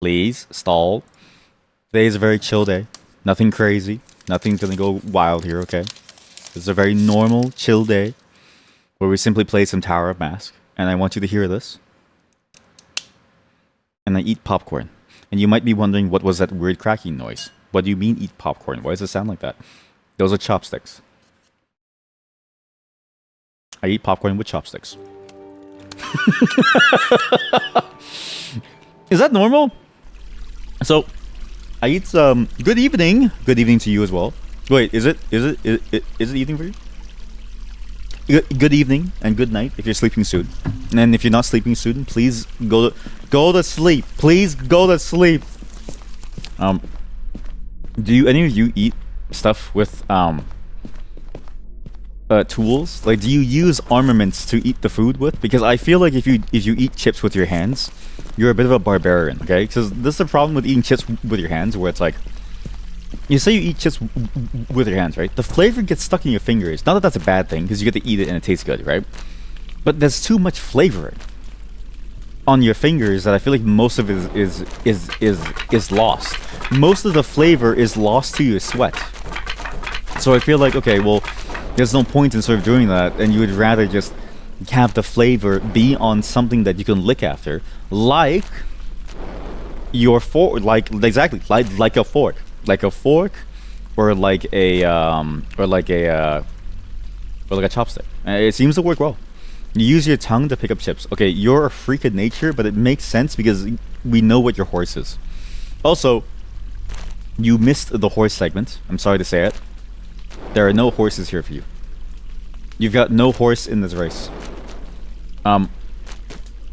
Please stall. Today is a very chill day. Nothing crazy. Nothing's gonna go wild here, okay? This is a very normal, chill day where we simply play some Tower of Mask. And I want you to hear this. And I eat popcorn. And you might be wondering, what was that weird cracking noise? What do you mean eat popcorn? Why does it sound like that? Those are chopsticks. I eat popcorn with chopsticks. Is that normal? So, I eat some. Good evening. Good evening to you as well. Wait, is it evening for you? Good evening and good night if you're sleeping soon. And if you're not sleeping soon, please go to sleep. Please go to sleep. Do any of you eat stuff with tools? Like, do you use armaments to eat the food with? Because I feel like if you eat chips with your hands, you're a bit of a barbarian, okay? Because this is the problem with eating chips with your hands, where it's like, you say you eat chips with your hands, right? The flavor gets stuck in your fingers. Not that that's a bad thing, because you get to eat it and it tastes good, right? But there's too much flavor on your fingers that I feel like most of it is lost. Most of the flavor is lost to your sweat. So I feel like, okay, well, there's no point in sort of doing that, and you would rather just have the flavor be on something that you can lick after, like your fork, like exactly like a fork, or like a chopstick. It seems to work well. You use your tongue to pick up chips. Okay, you're a freak of nature, but it makes sense because we know what your horse is. Also, you missed the horse segment. I'm sorry to say it. There are no horses here for you. You've got no horse in this race.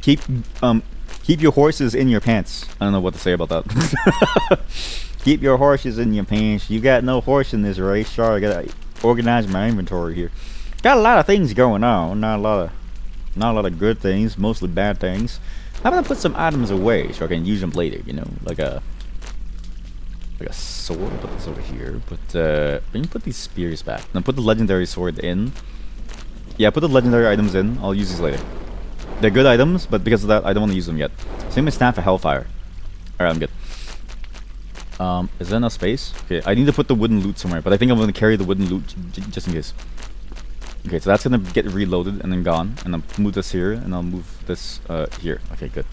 Keep your horses in your pants. I don't know what to say about that. Keep your horses in your pants. You got no horse in this race. Sorry, I gotta organize my inventory here. Got a lot of things going on. Not a lot of good things. Mostly bad things. I'm gonna put some items away so I can use them later. You know, like a sword. I'll put this over here. But we can put these spears back. Now put the legendary sword in. Yeah, put the legendary items in. I'll use these later. They're good items, but because of that, I don't want to use them yet. Same with Staff of Hellfire. Alright, I'm good. Is there enough space? Okay, I need to put the wooden loot somewhere, but I think I'm going to carry the wooden loot just in case. Okay, so that's going to get reloaded and then gone. And I'll move this here, and I'll move this here. Okay, good.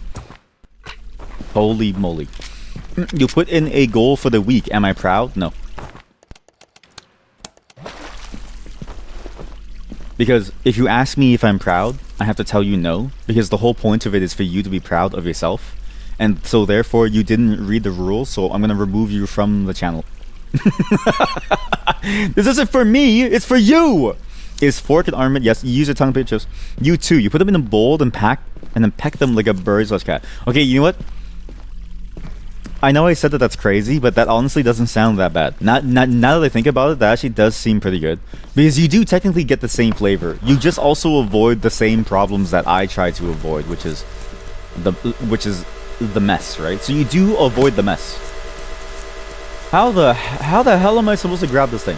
Holy moly. You put in a goal for the week. Am I proud? No. Because if you ask me if I'm proud, I have to tell you no. Because the whole point of it is for you to be proud of yourself. And so therefore, you didn't read the rules, so I'm going to remove you from the channel. This isn't for me, it's for you! Is fork and armament? Yes, you use your tongue pictures. You too. You put them in a bowl and then peck them like a bird/cat. Okay, you know what? I know I said that that's crazy, but that honestly doesn't sound that bad. Now that I think about it, that actually does seem pretty good. Because you do technically get the same flavor. You just also avoid the same problems that I try to avoid, which is the mess, right? So you do avoid the mess. How the hell am I supposed to grab this thing?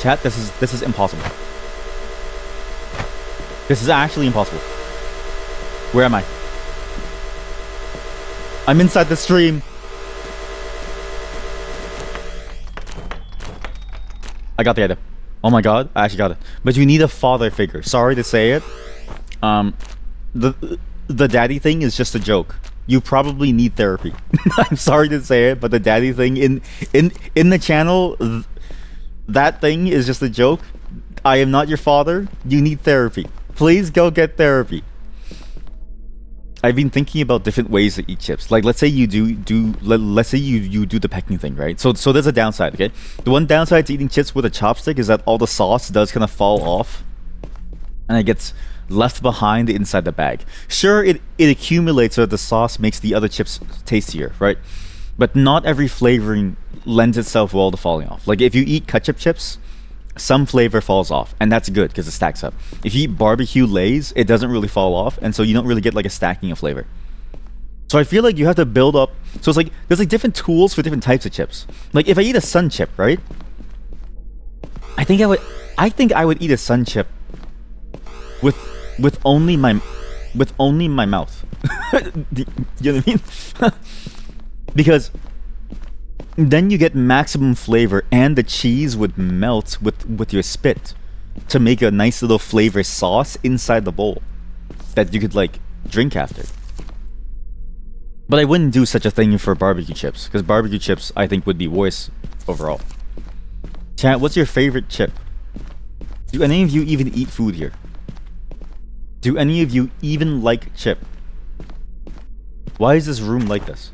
Chat, this is impossible. This is actually impossible. Where am I? I'm inside the stream. I got the item. Oh my god, I actually got it. But you need a father figure. Sorry to say it. The daddy thing is just a joke. You probably need therapy. I'm sorry to say it, but the daddy thing in the channel, that thing is just a joke. I am not your father. You need therapy. Please go get therapy. I've been thinking about different ways to eat chips. Like, let's say you let's say you do the pecking thing, right? So there's a downside, okay? The one downside to eating chips with a chopstick is that all the sauce does kind of fall off, and it gets left behind inside the bag. Sure, it accumulates so that the sauce makes the other chips tastier, right? But not every flavoring lends itself well to falling off. Like, if you eat ketchup chips, some flavor falls off, and that's good because it stacks up. If you eat barbecue Lay's, it doesn't really fall off, and so you don't really get like a stacking of flavor. So I feel like you have to build up. So it's like there's like different tools for different types of chips. Like if I eat a sun chip, right? I think I think I would eat a sun chip with with only my mouth. Do you know what I mean? Because then you get maximum flavor, and the cheese would melt with your spit to make a nice little flavor sauce inside the bowl that you could like drink after. But I wouldn't do such a thing for barbecue chips, because barbecue chips I think would be worse overall. Chat, what's your favorite chip? Do any of you even eat food here? Do any of you even like chip? Why is this room like this?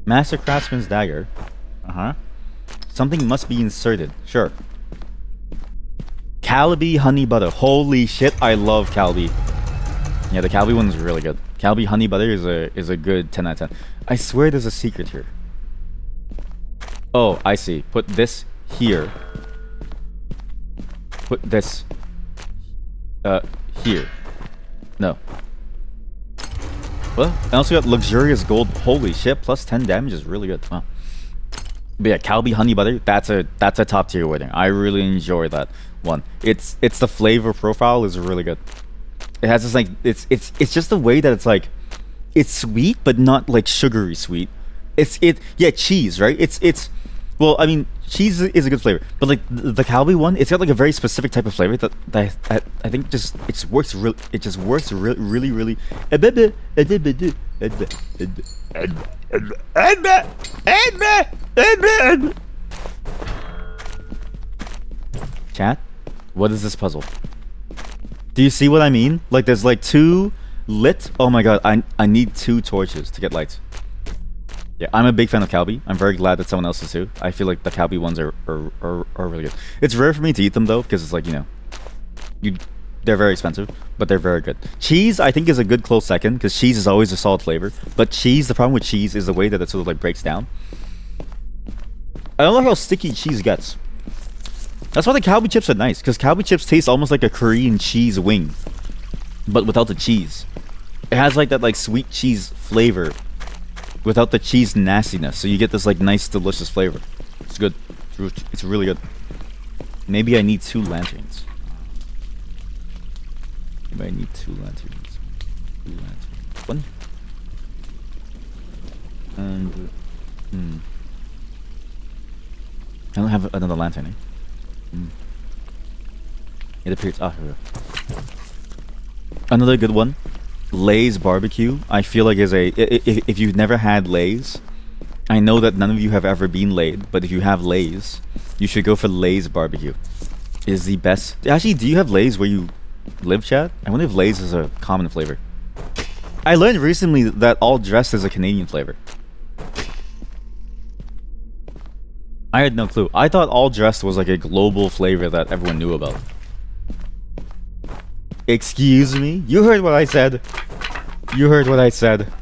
Master Craftsman's dagger. Uh-huh. Something must be inserted. Sure. Calabi honey butter. Holy shit, I love Calabi. Yeah, the Calabi one's really good. Calabi honey butter is a good 10 out of 10. I swear there's a secret here. Oh, I see. Put this here. Put this here. No. Well, I also got luxurious gold. Holy shit, plus 10 damage is really good. Wow. But yeah, Calabi honey butter, that's a top tier wedding. I really enjoy that one. It's the flavor profile is really good. It has this like it's just the way that it's like it's sweet but not like sugary sweet. Yeah, cheese, right? It's well, I mean, cheese is a good flavor, but like the Calabi one, it's got like a very specific type of flavor that I think just works really. Chat, what is this puzzle? Do you see what I mean? Like there's like 2 lit. Oh my god, I need 2 torches to get lights. Yeah, I'm a big fan of Calabi. I'm very glad that someone else is too. I feel like the Calabi ones are really good. It's rare for me to eat them though, because it's like, you know, they're very expensive, but they're very good. Cheese, I think, is a good close second, because cheese is always a solid flavor. But cheese, the problem with cheese is the way that it sort of like breaks down. I don't know how sticky cheese gets. That's why the Calabi chips are nice, because Calabi chips taste almost like a Korean cheese wing, but without the cheese. It has like that like sweet cheese flavor without the cheese nastiness, so you get this like nice delicious flavor. It's good. It's really good. Maybe I need 2 lanterns. Maybe I need 2 lanterns. 2 lanterns. 1. And I don't have another lantern. It appears. Ah, here we go. Another good one. Lay's barbecue, I feel like is a if you've never had Lay's, I know that none of you have ever been laid, but if you have Lay's, you should go for Lay's barbecue. Is the best. Actually, do you have Lay's where you live, chat? I wonder if Lay's is a common flavor. I learned recently that all dressed is a Canadian flavor. I had no clue. I thought all dressed was like a global flavor that everyone knew about. Excuse me? You heard what I said. You heard what I said.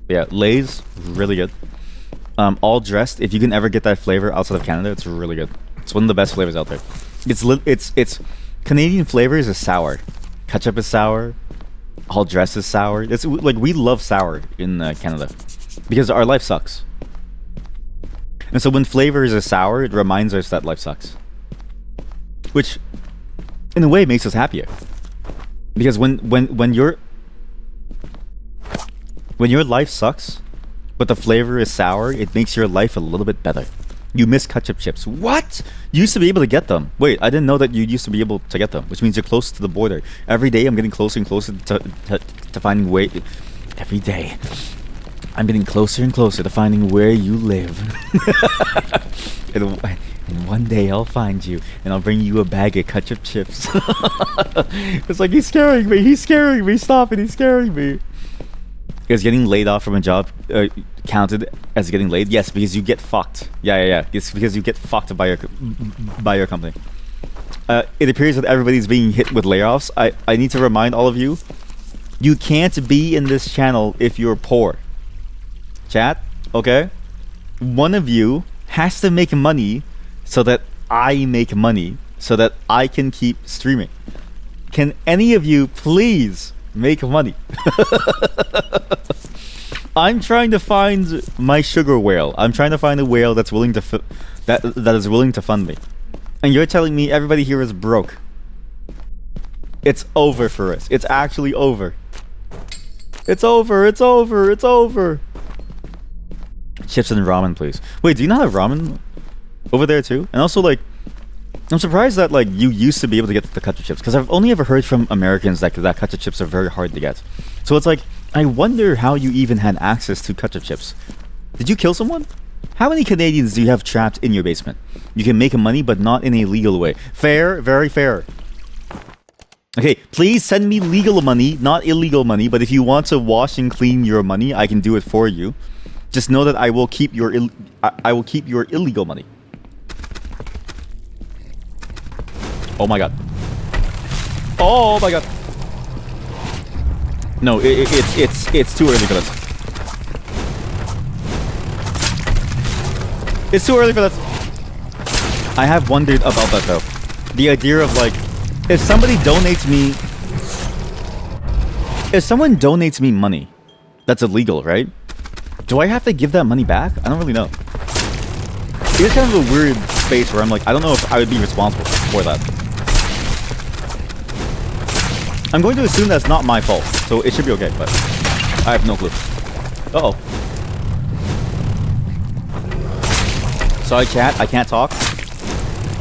Yeah, Lay's, really good. All dressed, if you can ever get that flavor outside of Canada, it's really good. It's one of the best flavors out there. It's Canadian flavors is sour. Ketchup is sour. All dressed is sour. It's like we love sour in Canada because our life sucks. And so when flavors are sour, it reminds us that life sucks. Which, in a way, makes us happier. Because when your life sucks, but the flavor is sour, it makes your life a little bit better. You miss ketchup chips. What? You used to be able to get them. Wait, I didn't know that you used to be able to get them, which means you're close to the border. Every day I'm getting closer and closer to finding way. Every day I'm getting closer and closer to finding where you live. And one day I'll find you, and I'll bring you a bag of ketchup chips. It's like, he's scaring me. He's scaring me. Stop it. He's scaring me. Is getting laid off from a job counted as getting laid? Yes, because you get fucked. Yeah. It's because you get fucked by your company. It appears that everybody's being hit with layoffs. I need to remind all of you, you can't be in this channel if you're poor. Chat, okay? One of you has to make money so that I make money, so that I can keep streaming. Can any of you please make money? I'm trying to find my sugar whale. I'm trying to find a whale that's willing to that is willing to fund me. And you're telling me everybody here is broke. It's over for us. It's actually over. It's over. It's over. It's over. Chips and ramen, please. Wait, do you not have ramen over there too? And also, like, I'm surprised that like you used to be able to get the ketchup chips, because I've only ever heard from Americans that ketchup chips are very hard to get. So it's like, I wonder how you even had access to ketchup chips. Did you kill someone? How many Canadians do you have trapped in your basement? You can make money, but not in a legal way. Fair, very fair. Okay, please send me legal money, not illegal money. But if you want to wash and clean your money, I can do it for you. Just know that I will keep your I will keep your illegal money. Oh my god. Oh my god. No, it's too early for this. It's too early for this. I have wondered about that though. The idea of like, if somebody donates me, if someone donates me money, that's illegal, right? Do I have to give that money back? I don't really know. It's kind of a weird space where I'm like, I don't know if I would be responsible for that. I'm going to assume that's not my fault, so it should be okay, but I have no clue. Uh-oh. Sorry, chat, I can't talk.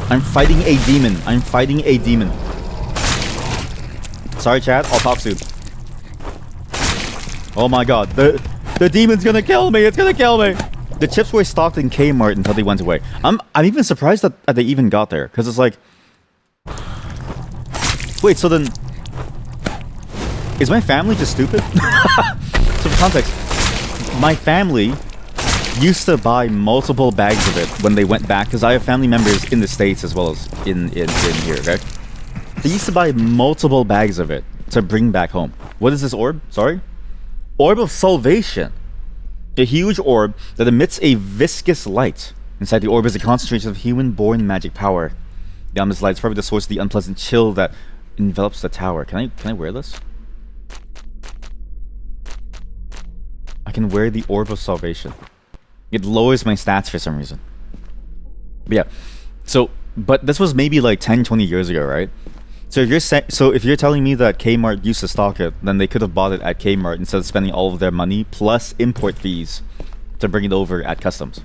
I'm fighting a demon. I'm fighting a demon. Sorry, chat, I'll talk soon. Oh my god, the demon's gonna kill me. It's gonna kill me. The chips were stocked in Kmart until they went away. I'm even surprised that they even got there, because it's like, wait, so then is my family just stupid? So for context, my family used to buy multiple bags of it when they went back, because I have family members in the States as well as in here, okay? They used to buy multiple bags of it to bring back home. What is this orb? Sorry? Orb of Salvation. A huge orb that emits a viscous light. Inside the orb is a concentration of human-born magic power. Beyond this light is probably the source of the unpleasant chill that envelops the tower. Can I wear this? I can wear the Orb of Salvation. It lowers my stats for some reason. But yeah. So, but this was maybe like 10, 20 years ago, right? So if you're telling me that Kmart used to stock it, then they could have bought it at Kmart instead of spending all of their money plus import fees to bring it over at customs.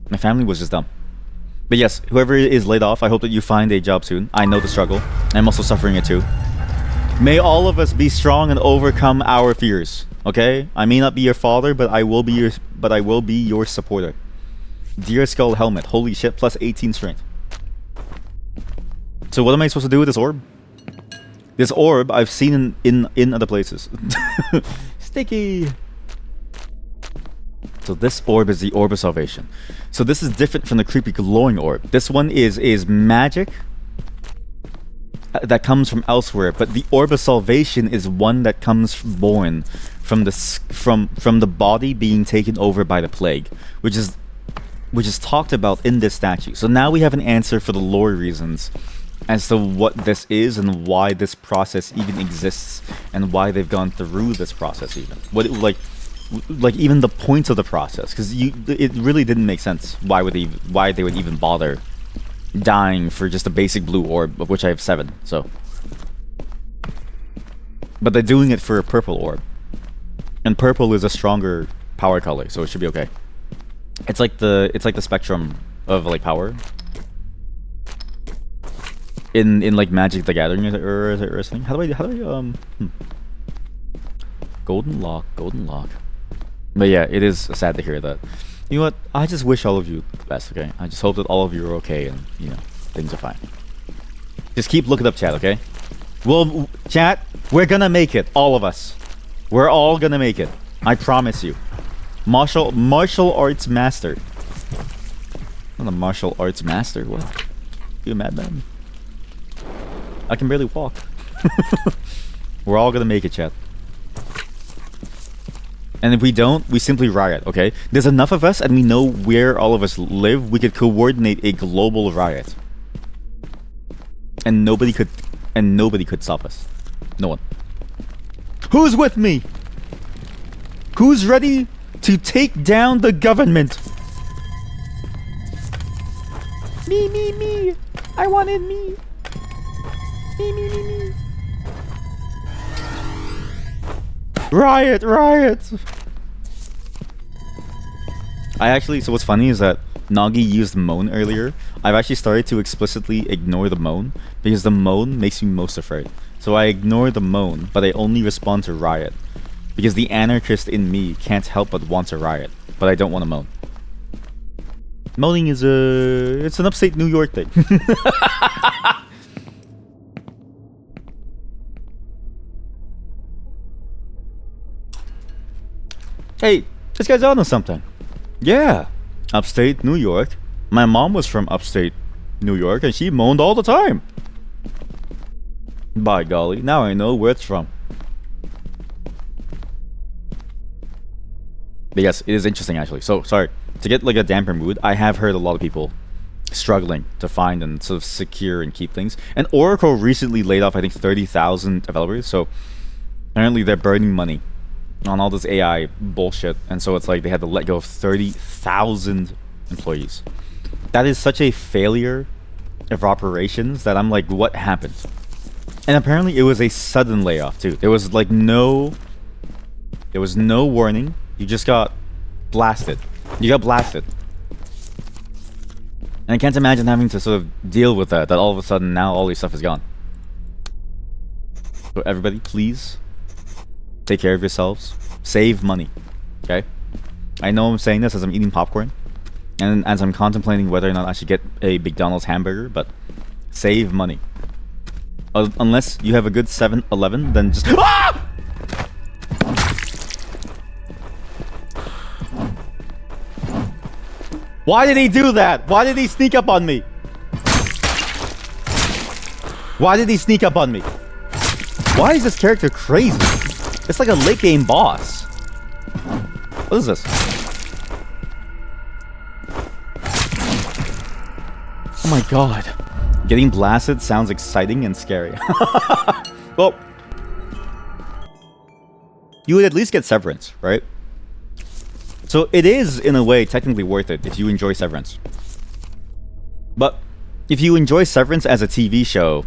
My family was just dumb. But yes, whoever is laid off, I hope that you find a job soon. I know the struggle. I'm also suffering it too. May all of us be strong and overcome our fears. Okay? I may not be your father, but I will be your supporter. Deer Skull Helmet. Holy shit, plus 18 strength. So what am I supposed to do with this orb? This orb I've seen in other places. Sticky. So this orb is the Orb of Salvation. So this is different from the creepy glowing orb. This one is magic that comes from elsewhere, but the Orb of Salvation is one that comes born from the body being taken over by the plague, which is talked about in this statue. So now we have an answer for the lore reasons as to what this is and why this process even exists and why they've gone through this process even. What it, like even the point of the process, because it really didn't make sense why they would even bother dying for just a basic blue orb, of which I have 7. So, but they're doing it for a purple orb, and purple is a stronger power color, so it should be okay. It's like the spectrum of like power in like Magic the Gathering or something. How do I Golden Lock. But yeah, it is sad to hear that. You know what? I just wish all of you the best, okay? I just hope that all of you are okay and, you know, things are fine. Just keep looking up chat, okay? Well, chat, we're gonna make it. All of us. We're all gonna make it. I promise you. Martial arts master. I'm a martial arts master. What? You a madman? I can barely walk. We're all gonna make it, chat. And if we don't, we simply riot, okay? There's enough of us and we know where all of us live. We could coordinate a global riot. And nobody could stop us. No one. Who's with me? Who's ready to take down the government? Me. I wanted me. Me. Riot, riot. So what's funny is that Nagi used moan earlier. I've actually started to explicitly ignore the moan because the moan makes me most afraid. So I ignore the moan, but I only respond to riot because the anarchist in me can't help but want to riot, but I don't want to moan. Moaning is it's an upstate New York thing. Hey, this guy's on to something. Yeah, upstate New York. My mom was from upstate New York and she moaned all the time. By golly, now I know where it's from. But yes, it is interesting actually. So, sorry. To get like a damper mood, I have heard a lot of people struggling to find and sort of secure and keep things. And Oracle recently laid off, I think, 30,000 developers. So, apparently they're burning money on all this AI bullshit. And so it's like they had to let go of 30,000 employees. That is such a failure of operations that I'm like, what happened? And apparently it was a sudden layoff too. There was no warning. You just got blasted. You got blasted. And I can't imagine having to sort of deal with that all of a sudden now all your stuff is gone. So everybody, please take care of yourselves. Save money. Okay? I know I'm saying this as I'm eating popcorn. And as I'm contemplating whether or not I should get a McDonald's hamburger, but save money. Unless you have a good 7-Eleven, then just... Ah! Why did he do that? Why did he sneak up on me? Why did he sneak up on me? Why is this character crazy? It's like a late game boss. What is this? Oh my god. Getting blasted sounds exciting and scary. Well, you would at least get Severance, right? So it is, in a way, technically worth it if you enjoy Severance. But if you enjoy Severance as a TV show,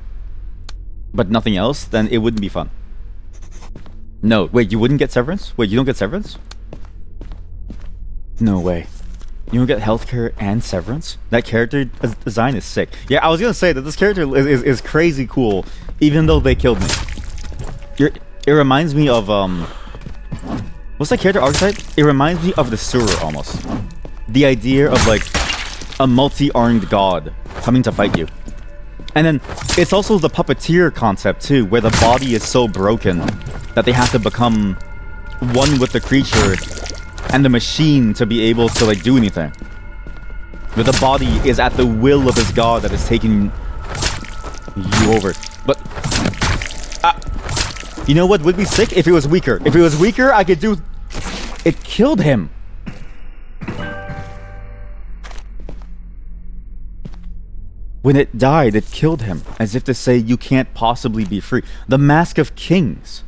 but nothing else, then it wouldn't be fun. No, wait, you wouldn't get Severance? Wait, you don't get Severance? No way. You don't get healthcare and Severance? That character design is sick. Yeah, I was gonna say that this character is crazy cool, even though they killed me. It reminds me of, what's that character archetype? It reminds me of the Sewer almost. The idea of like a multi-armed god coming to fight you. And then it's also the puppeteer concept too, where the body is so broken that they have to become one with the creature and the machine to be able to like do anything. But the body is at the will of this god that is taking you over. But you know what would be sick? If it was weaker. If it was weaker, I could do... It killed him. When it died, it killed him. As if to say, you can't possibly be free. The Mask of Kings.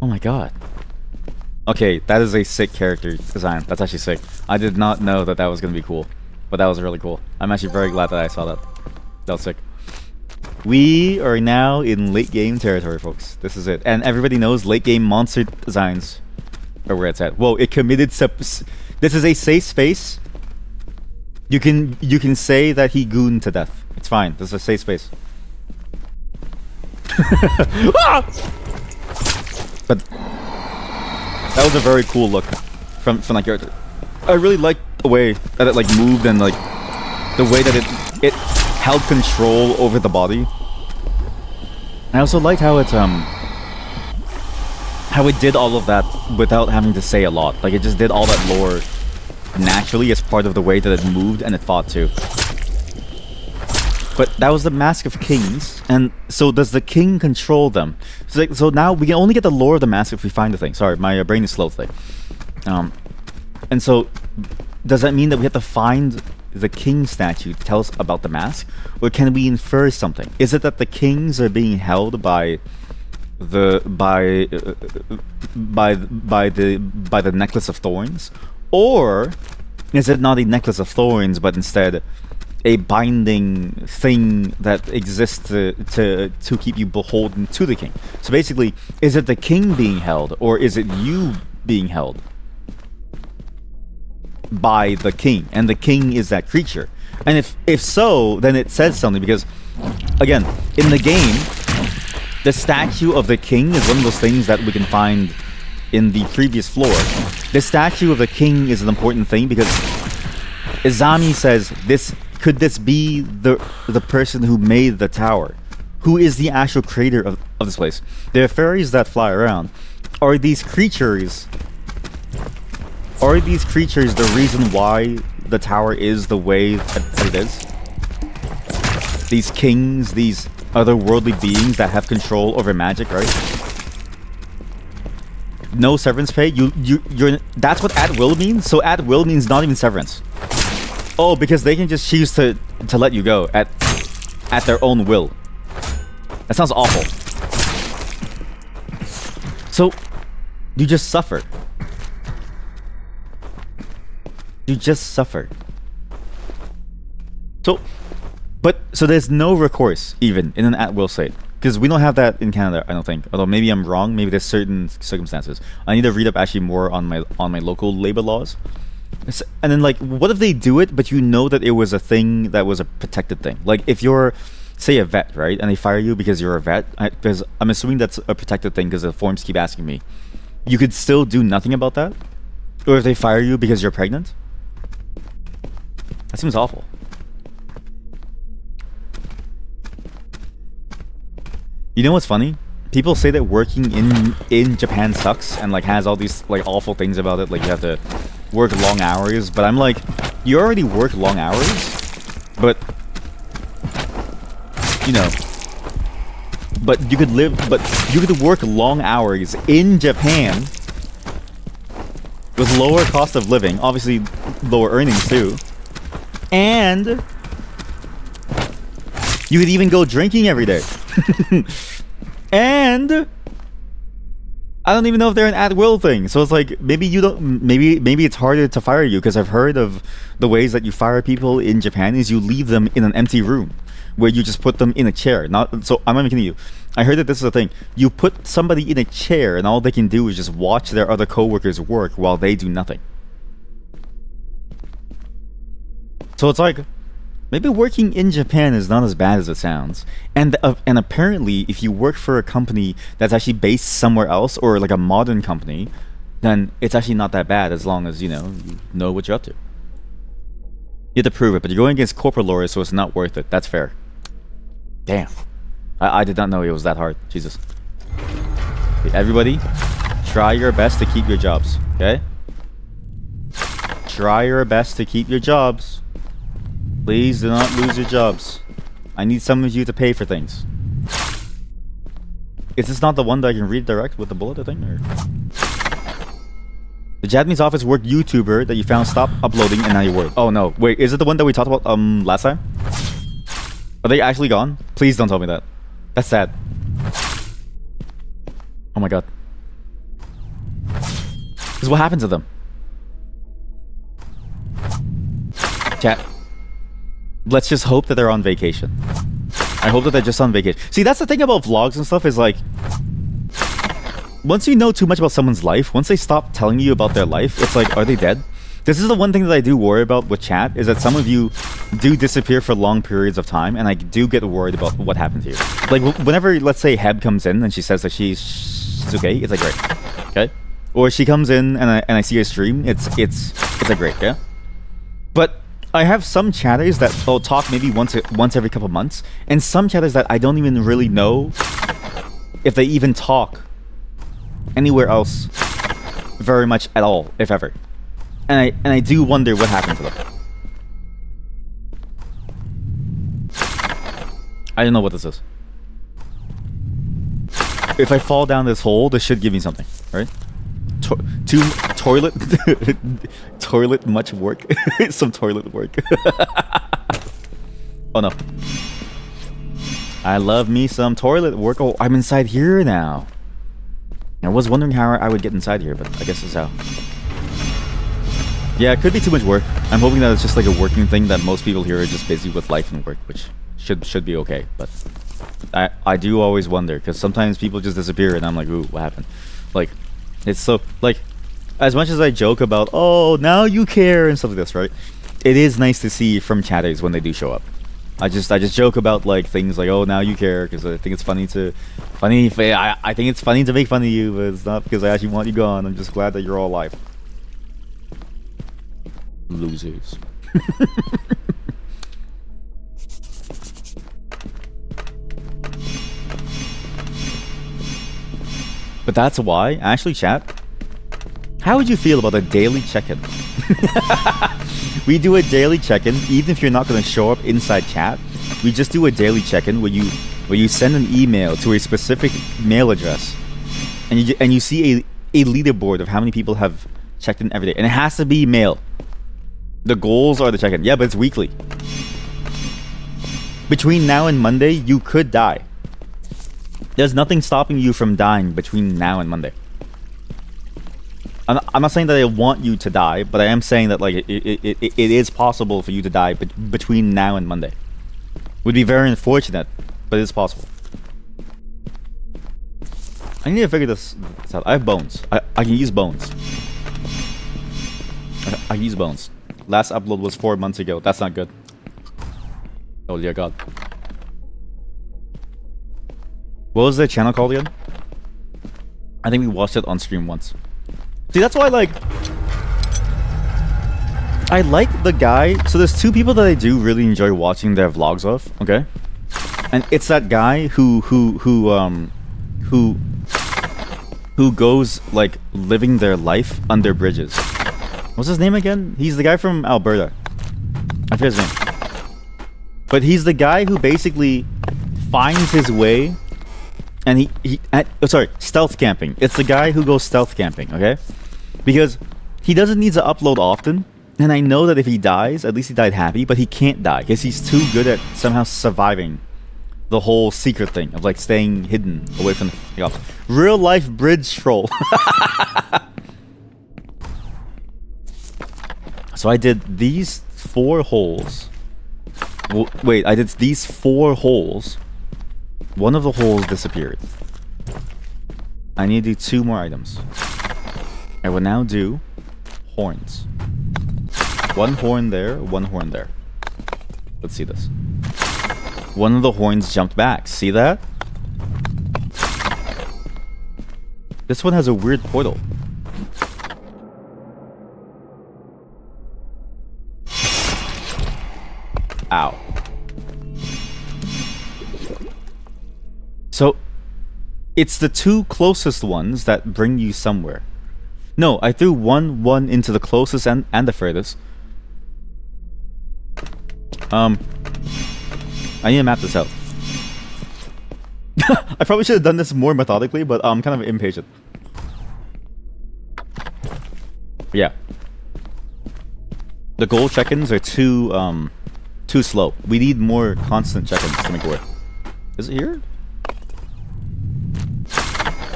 Oh my god. Okay, that is a sick character design. That's actually sick. I did not know that that was going to be cool. But that was really cool. I'm actually very glad that I saw that. That was sick. We are now in late game territory, folks. This is it. And everybody knows late game monster designs are where it's at. Whoa, it committed this is a safe space. You can say that he gooned to death. It's fine. This is a safe space. Ah! But that was a very cool look from that character. I really liked the way that it like moved and like the way that it held control over the body. I also liked how it did all of that without having to say a lot. Like it just did all that lore naturally as part of the way that it moved and it fought too. But that was the Mask of Kings, and so does the king control them? So now we can only get the lore of the mask if we find the thing. Sorry, my brain is slow today. And so does that mean that we have to find the king statue to tell us about the mask, or can we infer something? Is it that the kings are being held by the necklace of thorns, or is it not a necklace of thorns but instead a binding thing that exists to keep you beholden to the king. So basically, is it the king being held, or is it you being held by the king? And the king is that creature. And if so, then it says something, because again, in the game, the statue of the king is one of those things that we can find in the previous floor. The statue of the king is an important thing because Izami says, could this be the person who made the tower? Who is the actual creator of this place? There are fairies that fly around. Are these creatures the reason why the tower is the way that it is? These kings, these otherworldly beings that have control over magic, right? No severance pay. You're that's what at will means. So at will means not even severance. Oh, because they can just choose to let you go at their own will. That sounds awful. So you just suffer. You just suffer. So there's no recourse even in an at-will state, because we don't have that in Canada, I don't think. Although maybe I'm wrong. Maybe there's certain circumstances. I need to read up actually more on my local labor laws. And then, like, what if they do it, but you know that it was a thing that was a protected thing? Like, if you're, say, a vet, right, and they fire you because you're a vet, because I'm assuming that's a protected thing because the forms keep asking me. You could still do nothing about that? Or if they fire you because you're pregnant? That seems awful. You know what's funny? People say that working in Japan sucks and like has all these like awful things about it. Like you have to work long hours, but I'm like, you already work long hours, but you know, but you could work long hours in Japan with lower cost of living, obviously lower earnings too, and you could even go drinking every day. And I don't even know if they're an at-will thing. So it's like, maybe you don't, maybe it's harder to fire you, because I've heard of the ways that you fire people in Japan is you leave them in an empty room where you just put them in a chair. So I'm not kidding you. I heard that this is a thing. You put somebody in a chair and all they can do is just watch their other coworkers work while they do nothing. So it's like, maybe working in Japan is not as bad as it sounds. And apparently, if you work for a company that's actually based somewhere else, or like a modern company, then it's actually not that bad, as long as, you know what you're up to. You have to prove it, but you're going against corporate lawyers, so it's not worth it. That's fair. Damn. I did not know it was that hard. Jesus. Okay, everybody, try your best to keep your jobs, okay? Try your best to keep your jobs. Please do not lose your jobs. I need some of you to pay for things. Is this not the one that I can read direct with the bullet thing? Or? The Japanese office work YouTuber that you found stopped uploading and now you work. Oh no, wait, is it the one that we talked about last time? Are they actually gone? Please don't tell me that. That's sad. Oh my god. Because what happened to them? Chat. Let's just hope that they're on vacation. I hope that they're just on vacation. See, that's the thing about vlogs and stuff, is like, once you know too much about someone's life, once they stop telling you about their life, it's like, are they dead? This is the one thing that I do worry about with chat, is that some of you do disappear for long periods of time, and I do get worried about what happened to you. Like, whenever, let's say, Heb comes in and she says that she's okay, it's like, great. Okay? Or she comes in and I see her stream, it's like, great, yeah? But I have some chatters that will talk maybe once every couple months, and some chatters that I don't even really know if they even talk anywhere else very much at all, if ever. And I do wonder what happened to them. I don't know what this is. If I fall down this hole, this should give me something, right? Toilet toilet much work. Some toilet work. Oh no. I love me some toilet work. Oh, I'm inside here now. I was wondering how I would get inside here, but I guess that's how. Yeah, it could be too much work. I'm hoping that it's just like a working thing, that most people here are just busy with life and work, which should be okay. But I do always wonder, because sometimes people just disappear and I'm like, ooh, what happened? Like, it's so, like, as much as I joke about, oh, now you care and stuff like this, right? It is nice to see from chatters when they do show up. I just joke about like things like, oh, now you care, because I think it's funny. I think it's funny to make fun of you, but it's not because I actually want you gone. I'm just glad that you're all alive. Losers. But that's why, actually, chat, how would you feel about a daily check-in? We do a daily check-in, even if you're not going to show up inside chat. We just do a daily check-in where you send an email to a specific mail address, and you see a leaderboard of how many people have checked in every day, and it has to be mail. The goals are the check-in. Yeah, but it's weekly. Between now and Monday, you could die. There's nothing stopping you from dying between now and Monday. I'm not saying that I want you to die, but I am saying that like it is possible for you to die between now and Monday. Would be very unfortunate, but it's possible. I need to figure this out. I have bones. I can use bones. I can use bones. Last upload was 4 months ago. That's not good. Oh dear God. What was the channel called again? I think we watched it on stream once. See, that's why, like, I like the guy. So there's two people that I do really enjoy watching their vlogs of, okay? And it's that guy who goes like living their life under bridges. What's his name again? He's the guy from Alberta. I forget his name. But he's the guy who basically finds his way, and stealth camping. It's the guy who goes stealth camping, okay? Because he doesn't need to upload often, and I know that if he dies, at least he died happy, but he can't die because he's too good at somehow surviving the whole secret thing of like staying hidden away from the real life bridge troll. So I did these 4 holes. Wait, I did these 4 holes. One of the holes disappeared. I need to do 2 more items. I will now do horns. 1 horn there, 1 horn there. Let's see this. One of the horns jumped back. See that? This one has a weird portal. Ow. So, it's the 2 closest ones that bring you somewhere. No, I threw one into the closest and the furthest. I need to map this out. I probably should have done this more methodically, but I'm kind of impatient. Yeah. The goal check-ins are too slow. We need more constant check-ins to make it work. Is it here?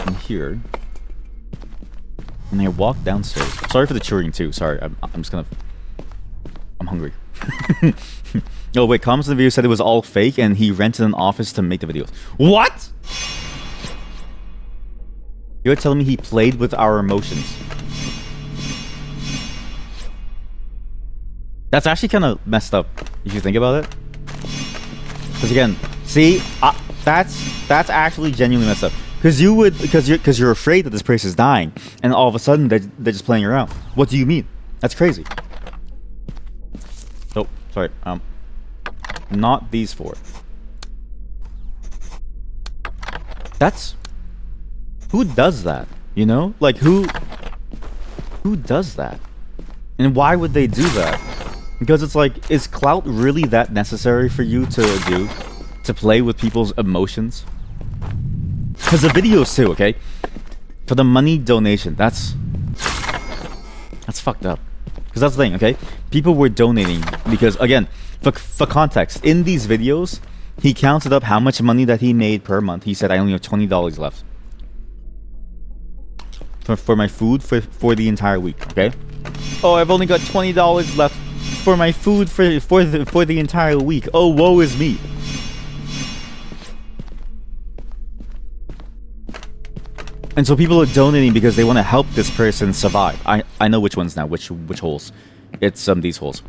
And here. And I walk downstairs. Sorry for the chewing too. Sorry, I'm just kind of... I'm hungry. Oh wait, comments in the video said it was all fake and he rented an office to make the videos. What? You're telling me he played with our emotions? That's actually kind of messed up if you think about it. Because again, see, that's actually genuinely messed up. Because you're afraid that this place is dying, and all of a sudden they're just playing around. What do you mean? That's crazy. Oh, sorry. Not these 4. That's... Who does that? You know? Like, who does that? And why would they do that? Because it's like, is clout really that necessary for you to do? To play with people's emotions? Because the videos too, okay? For the money donation, that's fucked up. Because that's the thing, okay? People were donating because, again, for context, in these videos, he counted up how much money that he made per month. He said, I only have $20 left. For my food for the entire week, okay? Oh, I've only got $20 left for my food for the entire week. Oh, woe is me. And so people are donating because they want to help this person survive. I know which ones now, which holes. It's these holes.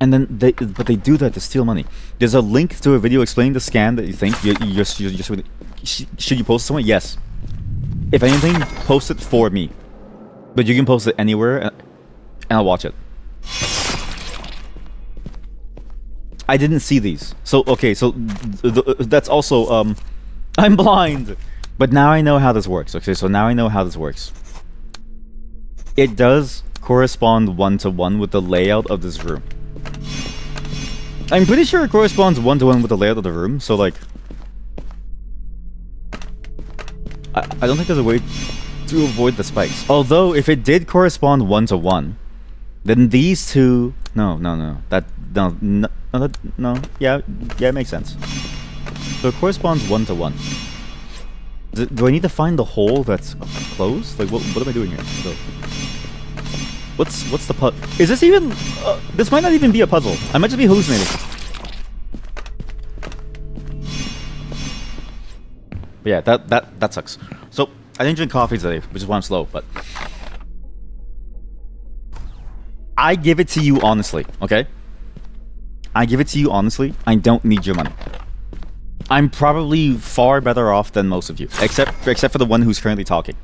And then but they do that to steal money. There's a link to a video explaining the scam that you think should you post it somewhere? Yes. If anything, post it for me. But you can post it anywhere, and I'll watch it. I didn't see these. So okay, so that's also I'm blind. But now I know how this works. Okay, so now I know how this works. It does correspond one-to-one with the layout of this room. I'm pretty sure it corresponds one-to-one with the layout of the room, so like... I don't think there's a way to avoid the spikes. Although, if it did correspond one-to-one, then these two... No. Yeah, it makes sense. So it corresponds one-to-one. Do I need to find the hole that's closed? Like, what am I doing here? So, what's the puzzle? Is this even... this might not even be a puzzle. I might just be hallucinating. But yeah, that sucks. So, I didn't drink coffee today, which is why I'm slow, but... I give it to you honestly, okay? I give it to you honestly. I don't need your money. I'm probably far better off than most of you, except for the one who's currently talking.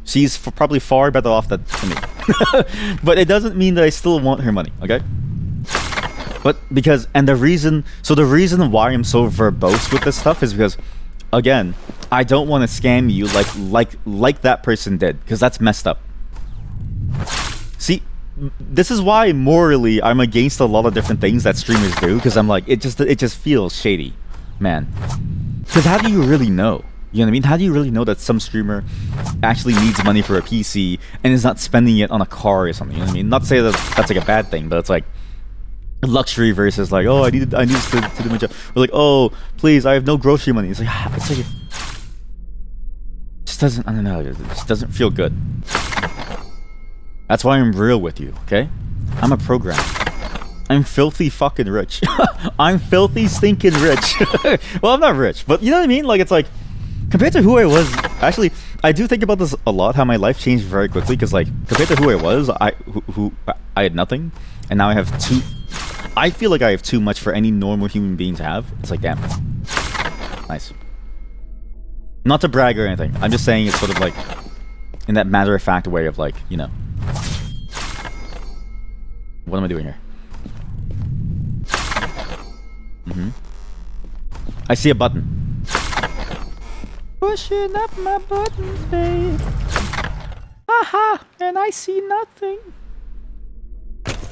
She's probably far better off than me. But it doesn't mean that I still want her money, okay? But because, and the reason why I'm so verbose with this stuff is because, again, I don't want to scam you like that person did, because that's messed up. See, this is why morally I'm against a lot of different things that streamers do, because I'm like, it just feels shady. Man, because how do you really know? You know what I mean? How do you really know that some streamer actually needs money for a PC and is not spending it on a car or something? You know what I mean? Not to say that that's like a bad thing, but it's like luxury versus like, oh, I need this to do my job. Or like, oh, please, I have no grocery money. It's like it just doesn't. I don't know. It just doesn't feel good. That's why I'm real with you. Okay? I'm a programmer. I'm filthy fucking rich. I'm filthy stinking rich. Well, I'm not rich, but you know what I mean? Like, it's like, compared to who I was, actually, I do think about this a lot, how my life changed very quickly, because, like, compared to who I was, I had nothing, and now I have I feel like I have too much for any normal human being to have. It's like, damn. Nice. Not to brag or anything. I'm just saying it's sort of like, in that matter-of-fact way of, like, you know. What am I doing here? I see a button. Pushing up my buttons, babe. Haha, and I see nothing.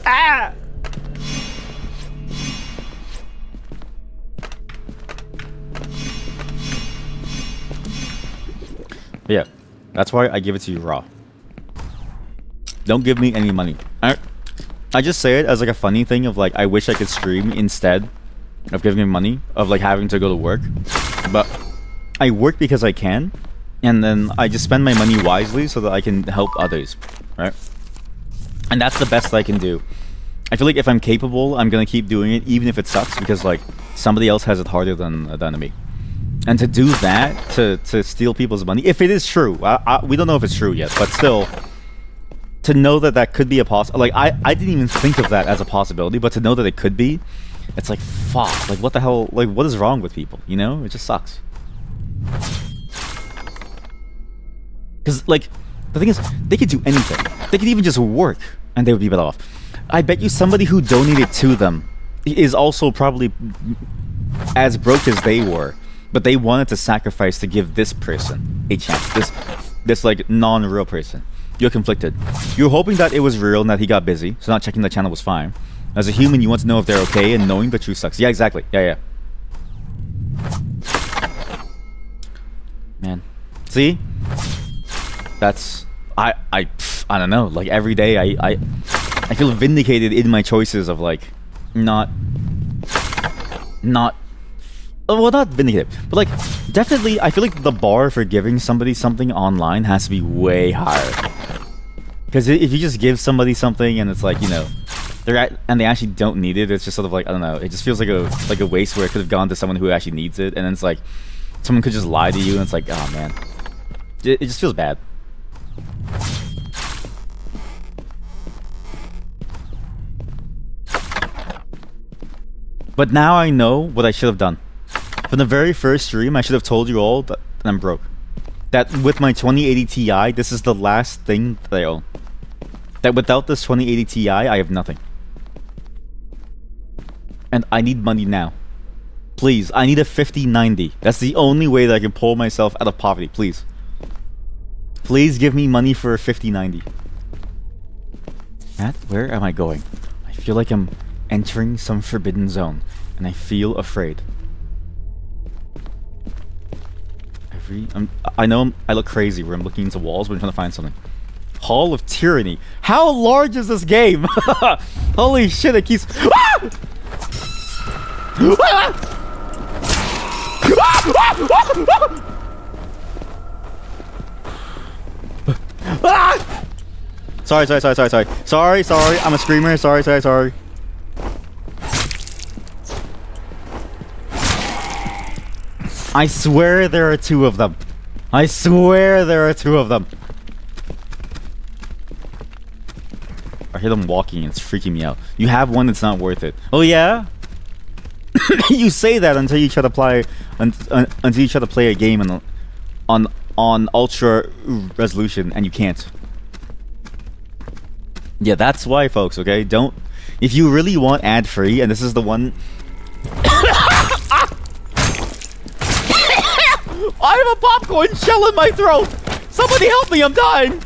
Ah! But yeah, that's why I give it to you raw. Don't give me any money. I just say it as like a funny thing of like, I wish I could stream instead of giving me money, of like having to go to work. But I work because I can, and then I just spend my money wisely so that I can help others, right? And that's the best I can do. I feel like if I'm capable, I'm gonna keep doing it, even if it sucks, because like somebody else has it harder than me. And to do that, to steal people's money, if it is true, we don't know if it's true yet, but still, to know that that could be a like I didn't even think of that as a possibility, but to know that it could be, it's like, fuck, like what the hell, like what is wrong with people, you know? It just sucks. Because like, the thing is, they could do anything. They could even just work, and they would be better off. I bet you somebody who donated to them is also probably as broke as they were, but they wanted to sacrifice to give this person a chance. This like non-real person. You're conflicted. You're hoping that it was real and that he got busy, so not checking the channel was fine. As a human, you want to know if they're okay, and knowing the truth sucks. Yeah, exactly. Yeah. Man, see? That's I don't know. Like every day, I feel vindicated in my choices of like not well, not vindicated, but like definitely I feel like the bar for giving somebody something online has to be way higher. Because if you just give somebody something and it's like, you know, and they actually don't need it, it's just sort of like, I don't know, it just feels like a waste where it could have gone to someone who actually needs it, and then it's like someone could just lie to you and it's like, oh man, it just feels bad. But now I know what I should have done. From the very first stream, I should have told you all that I'm broke. That with my 2080 Ti, this is the last thing that I own. That without this 2080 Ti, I have nothing. And I need money now. Please, I need a 5090. That's the only way that I can pull myself out of poverty, please. Please give me money for a 5090. Matt, where am I going? I feel like I'm entering some forbidden zone, and I feel afraid. I know I look crazy where I'm looking into walls, but I'm trying to find something. Hall of Tyranny. How large is this game? Holy shit, it keeps... Sorry. Sorry, I'm a screamer. Sorry. I swear there are two of them. I swear there are two of them. I hear them walking and it's freaking me out. You have one that's not worth it. Oh yeah? You say that until you try to play until you try to play a game on ultra resolution and you can't. Yeah, that's why, folks, okay? Don't... If you really want ad-free, and this is the one... I have a popcorn shell in my throat! Somebody help me, I'm dying!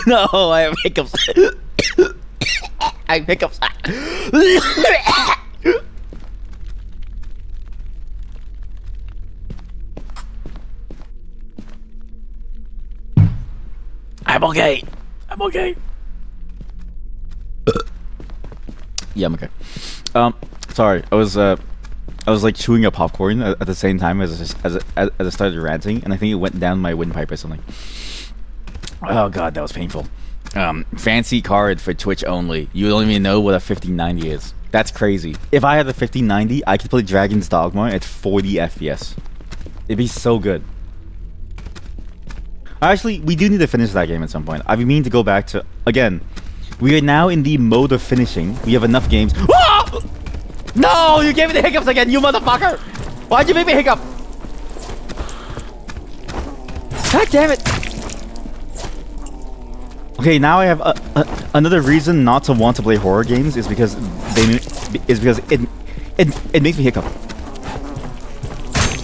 No, I have hiccups. I have hiccups. I'm okay. Yeah, I'm okay. Sorry, I was like chewing up popcorn at the same time as I started ranting, and I think it went down my windpipe or something. Oh god, that was painful. Fancy card for Twitch only. You don't even know what a 5090 is. That's crazy. If I had a 5090, I could play Dragon's Dogma at 40 FPS. It'd be so good. Actually, we do need to finish that game at some point. I mean to go back to... Again, we are now in the mode of finishing. We have enough games... Ah! No! You gave me the hiccups again, you motherfucker! Why'd you make me hiccup? God damn it! Okay, now I have another reason not to want to play horror games is because it makes me hiccup.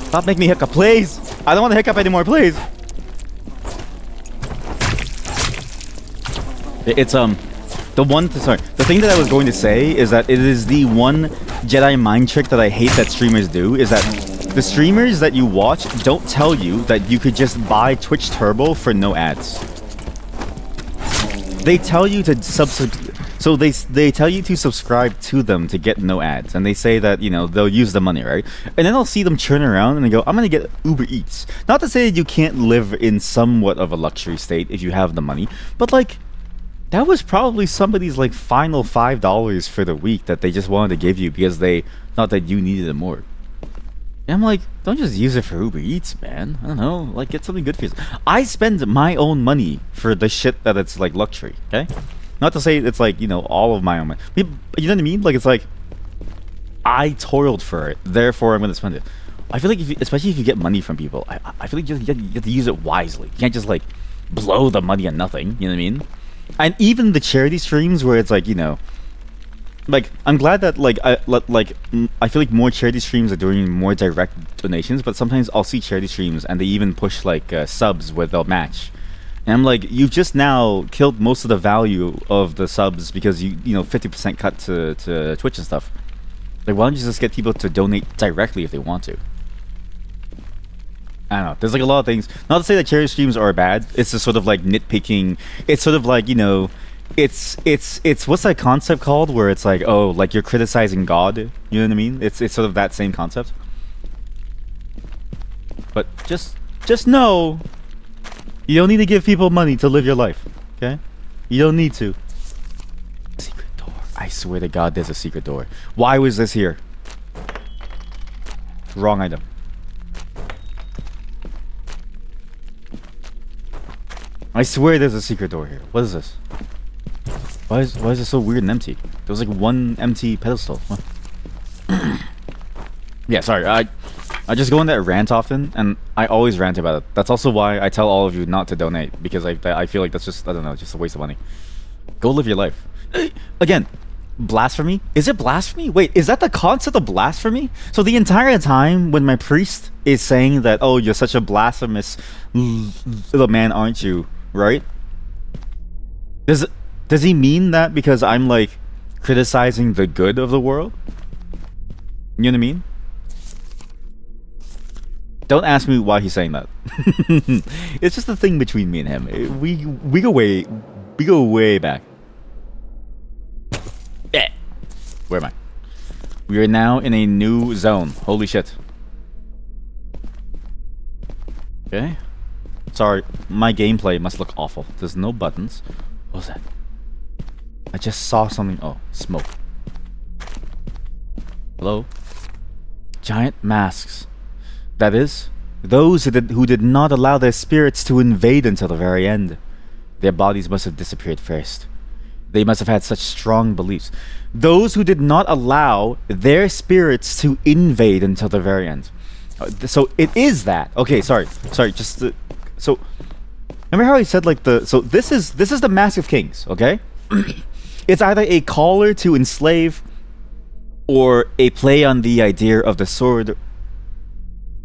Stop making me hiccup, please! I don't want to hiccup anymore, please! It's the thing that I was going to say is that it is the one Jedi mind trick that I hate that streamers do, is that the streamers that you watch don't tell you that you could just buy Twitch Turbo for no ads. They tell you to they tell you to subscribe to them to get no ads, and they say that, you know, they'll use the money, right? And then I'll see them turn around and they go, I'm gonna get Uber Eats. Not to say that you can't live in somewhat of a luxury state if you have the money, but like, that was probably somebody's like final $5 for the week that they just wanted to give you because they thought that you needed it more. And I'm like, don't just use it for Uber Eats, man. I don't know, like, get something good for yourself. I spend my own money for the shit that it's like luxury, okay? Not to say it's like, you know, all of my own money. But you know what I mean? Like, it's like, I toiled for it, therefore I'm gonna spend it. I feel like, especially if you get money from people, I feel like you have to use it wisely. You can't just like blow the money on nothing, you know what I mean? And even the charity streams where it's like, you know, Like, I'm glad that I feel like more charity streams are doing more direct donations, but sometimes I'll see charity streams and they even push like subs where they'll match, and I'm like, you've just now killed most of the value of the subs because you know 50% cut to Twitch and stuff. Like, why don't you just get people to donate directly if they want to? I don't know. There's like a lot of things. Not to say that charity streams are bad. It's just sort of like nitpicking. It's sort of like, you know, it's what's that concept called where it's like, oh, like you're criticizing God. You know what I mean? It's sort of that same concept. But just know, you don't need to give people money to live your life. Okay? You don't need to. Secret door. I swear to God, there's a secret door. Why was this here? Wrong item. I swear there's a secret door here. What is this? Why is it so weird and empty? There was like one empty pedestal. Yeah, sorry. I just go on that rant often, and I always rant about it. That's also why I tell all of you not to donate, because I feel like that's just, I don't know, just a waste of money. Go live your life. Again, blasphemy? Is it blasphemy? Wait, is that the concept of blasphemy? So the entire time when my priest is saying that, oh, you're such a blasphemous little man, aren't you? Right? Does he mean that because I'm like criticizing the good of the world? You know what I mean? Don't ask me why he's saying that. It's just a thing between me and him. We go way back. Yeah. Where am I? We are now in a new zone. Holy shit. Okay. Sorry, my gameplay must look awful. There's no buttons. What was that? I just saw something. Oh, smoke. Hello? Giant masks. That is, those who did not allow their spirits to invade until the very end. Their bodies must have disappeared first. They must have had such strong beliefs. Those who did not allow their spirits to invade until the very end. So it is that. Okay, sorry. Just so. Remember how I said like the. So this is the Mask of Kings. Okay, it's either a caller to enslave, or a play on the idea of the sword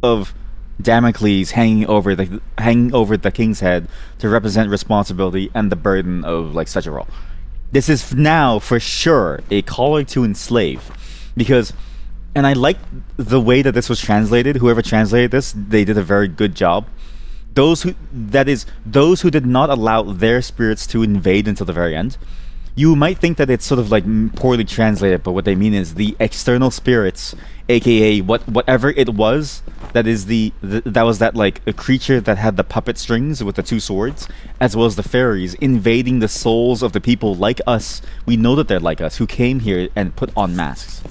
of Damocles hanging over the king's head to represent responsibility and the burden of like such a role. This is now for sure a caller to enslave, because, and I like the way that this was translated. Whoever translated this, they did a very good job. Those who did not allow their spirits to invade until the very end. You might think that it's sort of like poorly translated, but what they mean is the external spirits, aka whatever it was, that is that was that like a creature that had the puppet strings with the two swords, as well as the fairies invading the souls of the people like us. We know that they're like us, who came here and put on masks.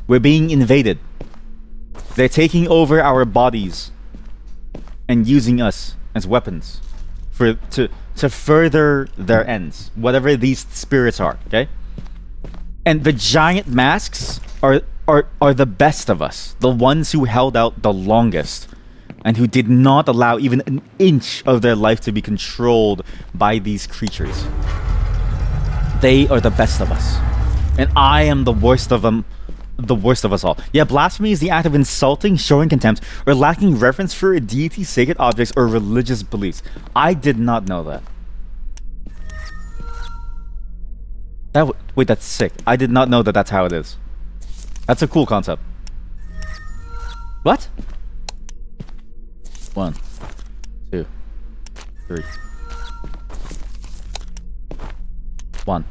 We're being invaded. They're taking over our bodies and using us as weapons to further their ends, whatever these spirits are. Okay, and the giant masks are the best of us, the ones who held out the longest, and who did not allow even an inch of their life to be controlled by these creatures. They are the best of us, and I am the worst of them. The worst of us all. Yeah, blasphemy is the act of insulting, showing contempt, or lacking reverence for a deity, sacred objects, or religious beliefs. I did not know that. Wait, that's sick. I did not know that that's how it is. That's a cool concept. What? 1, 2, 3. 1,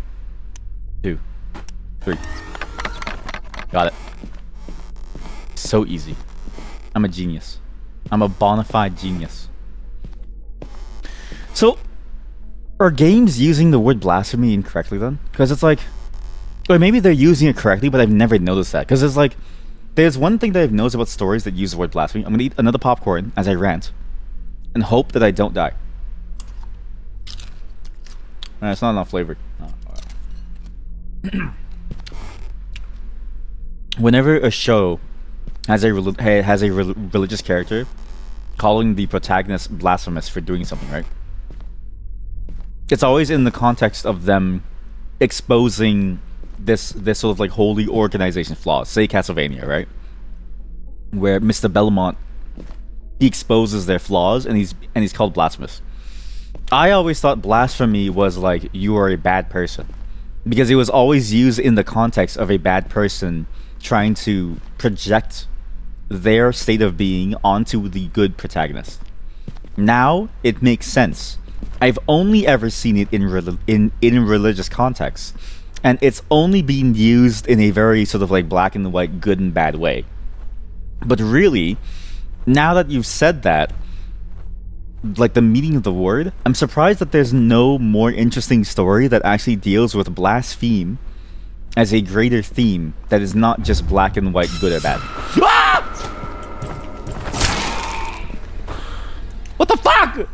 2, 3. Got it. So easy. I'm a genius. I'm a bona fide genius. So, are games using the word blasphemy incorrectly then? Because it's like, or maybe they're using it correctly, but I've never noticed that. Because it's like, there's one thing that I've noticed about stories that use the word blasphemy. I'm gonna eat another popcorn as I rant, and hope that I don't die. It's not enough flavored. Oh, whenever a show has a religious character calling the protagonist blasphemous for doing something, right? It's always in the context of them exposing this sort of like holy organization flaws. Say Castlevania, right? Where Mr. Belmont, he exposes their flaws, and he's called blasphemous. I always thought blasphemy was like you are a bad person, because it was always used in the context of a bad person trying to project their state of being onto the good protagonist. Now it makes sense. I've only ever seen it in religious contexts, and it's only being used in a very sort of like black and white, good and bad way. But really, now that you've said that, like the meaning of the word, I'm surprised that there's no more interesting story that actually deals with blaspheme as a greater theme that is not just black and white, good or bad. Ah! What the fuck?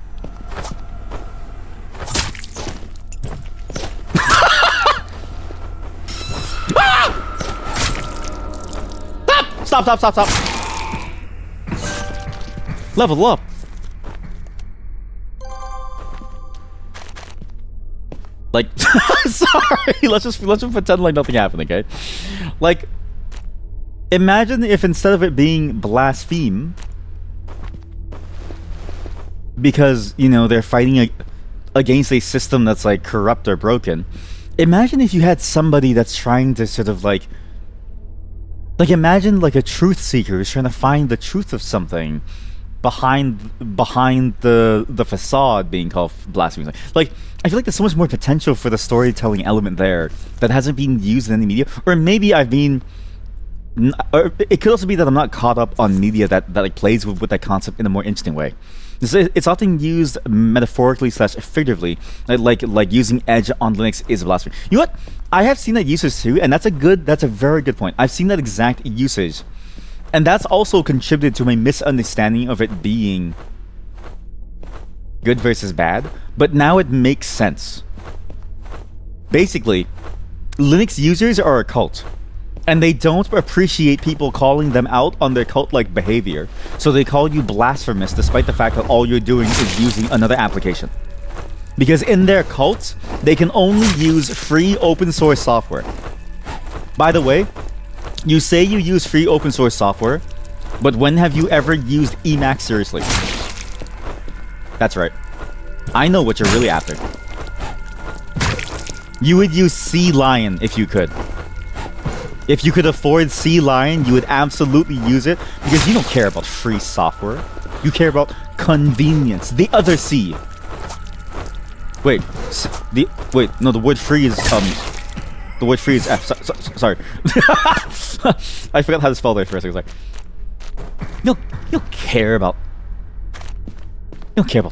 Ah! Stop. Level up. Like, sorry, let's just pretend like nothing happened, okay? Like, imagine if instead of it being blaspheme, because, you know, they're fighting against a system that's like corrupt or broken. Imagine if you had somebody that's trying to sort of like imagine like a truth seeker who's trying to find the truth of something behind the facade being called blasphemy. Like, I feel like there's so much more potential for the storytelling element there that hasn't been used in any media. Or maybe I've been, or it could also be that I'm not caught up on media that like plays with that concept in a more interesting way. It's often used metaphorically / figuratively, like using Edge on Linux is blasphemy. You know what? I have seen that usage too, and that's a very good point. I've seen that exact usage, and that's also contributed to my misunderstanding of it being good versus bad. But now it makes sense. Basically, Linux users are a cult, and they don't appreciate people calling them out on their cult-like behavior, so they call you blasphemous despite the fact that all you're doing is using another application. Because in their cults, they can only use free open source software. By the way, you say you use free open source software, but when have you ever used Emacs seriously? That's right. I know what you're really after. You would use CLion if you could. If you could afford CLion, you would absolutely use it, because you don't care about free software. You care about convenience. The other C. Wait, no, the word free is the word free is F. Sorry, I forgot how to spell there for a second. Like, you don't care about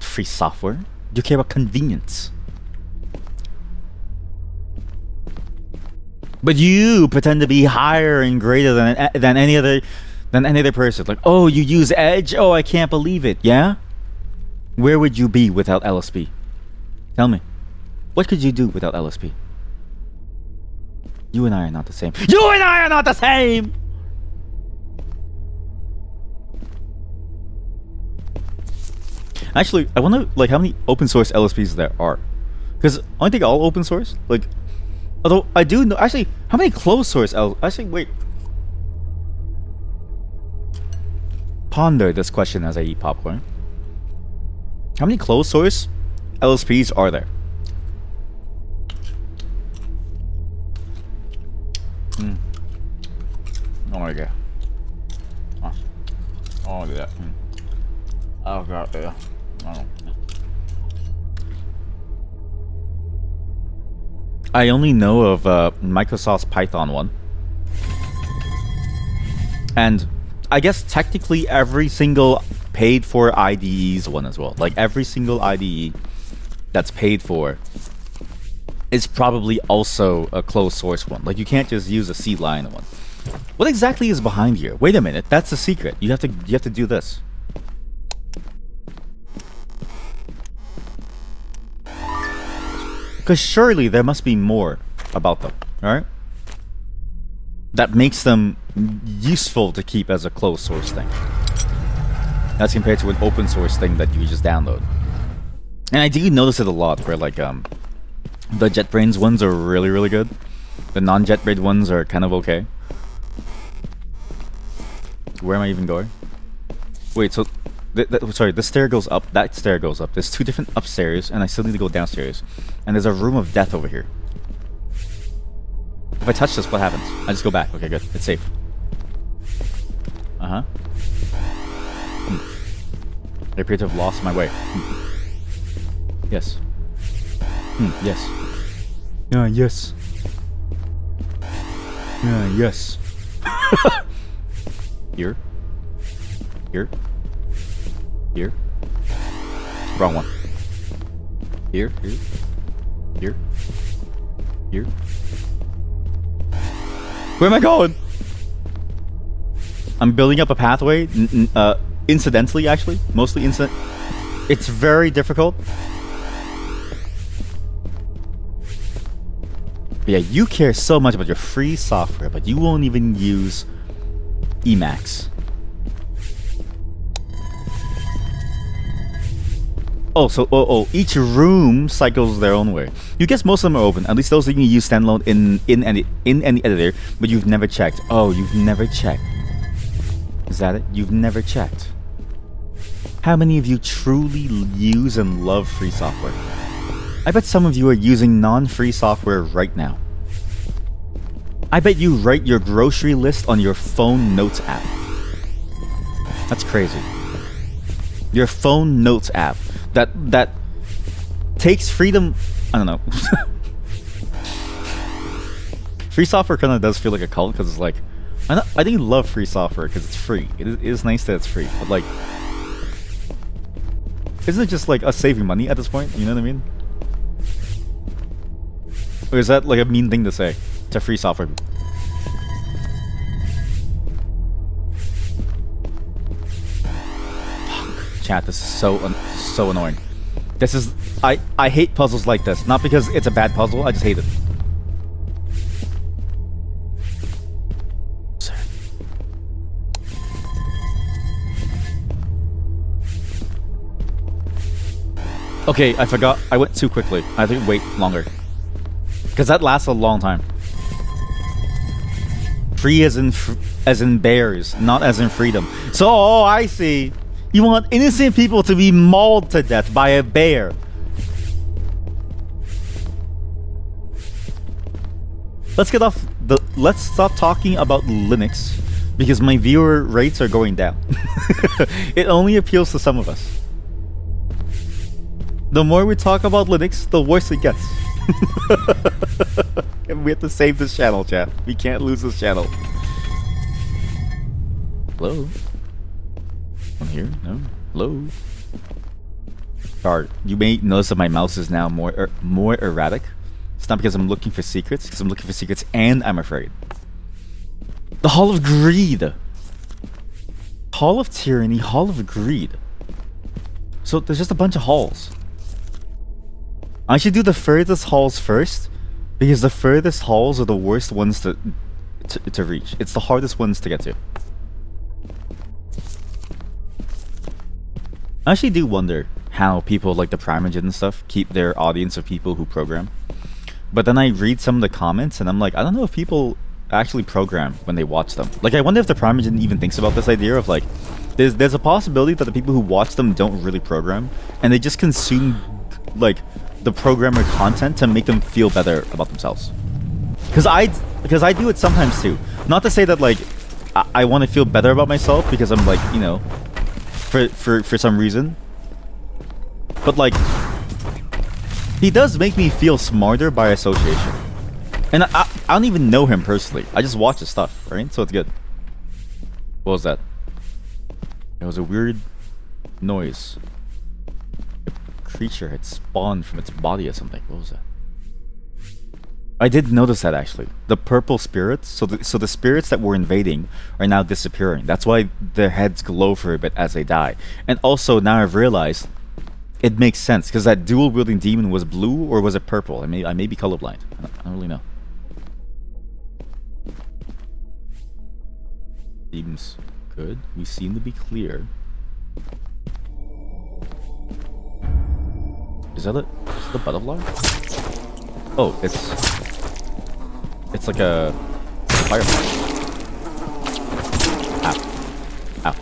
free software. You care about convenience. But you pretend to be higher and greater than any other person. Like, oh, you use Edge? Oh, I can't believe it. Yeah? Where would you be without LSP? Tell me. What could you do without LSP? You and I are not the same. You and I are not the same! Actually, I wonder like how many open source LSPs there are. Because aren't they all open source? Like, although I do know, actually, how many closed source actually, wait. Ponder this question as I eat popcorn. How many closed source LSPs are there? Oh my god. Oh, look at that. Oh god, yeah. Oh. I only know of Microsoft's Python one. And I guess technically every single paid for IDE's one as well. Like every single IDE that's paid for is probably also a closed source one. Like you can't just use a CLion one. What exactly is behind here? Wait a minute, that's the secret. You have to do this. Because surely there must be more about them, right? That makes them useful to keep as a closed source thing. That's compared to an open source thing that you just download. And I do notice it a lot where like the JetBrains ones are really, really good. The non-jet braid ones are kind of okay. Where am I even going? Wait, so... sorry, the stair goes up. That stair goes up. There's 2 different upstairs, and I still need to go downstairs. And there's a room of death over here. If I touch this, what happens? I just go back. Okay, good. It's safe. Uh-huh. I appear to have lost my way. Yes. Yes. Yes. Yes. Here. Here. Here. Wrong one. Here. Here. Here. Here. Where am I going? I'm building up a pathway, incidentally, actually. Mostly incident. It's very difficult. But yeah, you care so much about your free software, but you won't even use Emacs. Oh, so each room cycles their own way. You guess most of them are open. At least those that you can use standalone in any editor, but you've never checked. Oh, you've never checked. Is that it? You've never checked. How many of you truly use and love free software? I bet some of you are using non-free software right now. I bet you write your grocery list on your phone notes app. That's crazy. Your phone notes app that takes freedom. I don't know. Free software kind of does feel like a cult because it's like I do love free software because it's free. It is nice that it's free, but like, isn't it just like us saving money at this point? You know what I mean? Or is that like a mean thing to say to free software? Fuck. Chat, this is so annoying. This is I hate puzzles like this. Not because it's a bad puzzle, I just hate it. Okay, I forgot. I went too quickly. I think wait longer. Because that lasts a long time. Free as in bears, not as in freedom. So, oh, I see. You want innocent people to be mauled to death by a bear. Let's stop talking about Linux because my viewer rates are going down. It only appeals to some of us. The more we talk about Linux, the worse it gets. And we have to save this channel, chat. We can't lose this channel. Hello? I'm here? No? Hello? Alright, you may notice that my mouse is now more erratic. It's not because I'm looking for secrets, because I'm looking for secrets and I'm afraid. The Hall of Greed! Hall of Tyranny, Hall of Greed. So there's just a bunch of halls. I should do the furthest halls first, because the furthest halls are the worst ones to reach. It's the hardest ones to get to. I actually do wonder how people like the Primogen and stuff keep their audience of people who program. But then I read some of the comments and I'm like, I don't know if people actually program when they watch them. Like, I wonder if the Primogen even thinks about this idea of like, there's a possibility that the people who watch them don't really program and they just consume like the programmer content to make them feel better about themselves. Because I do it sometimes too. Not to say that like I want to feel better about myself because I'm like, you know, for some reason. But like, he does make me feel smarter by association. And I don't even know him personally. I just watch his stuff, right? So it's good. What was that? It was a weird noise. Creature had spawned from its body or something. What was that? I did notice that actually. The purple spirits, so the spirits that were invading are now disappearing. That's why their heads glow for a bit as they die. And also now I've realized it makes sense because that dual wielding demon was blue or was it purple? I may be colorblind. I don't really know. Seems good. We seem to be clear. Is that it? Is it the butterfly? Oh, it's... It's like a firefly. Ow. Ow.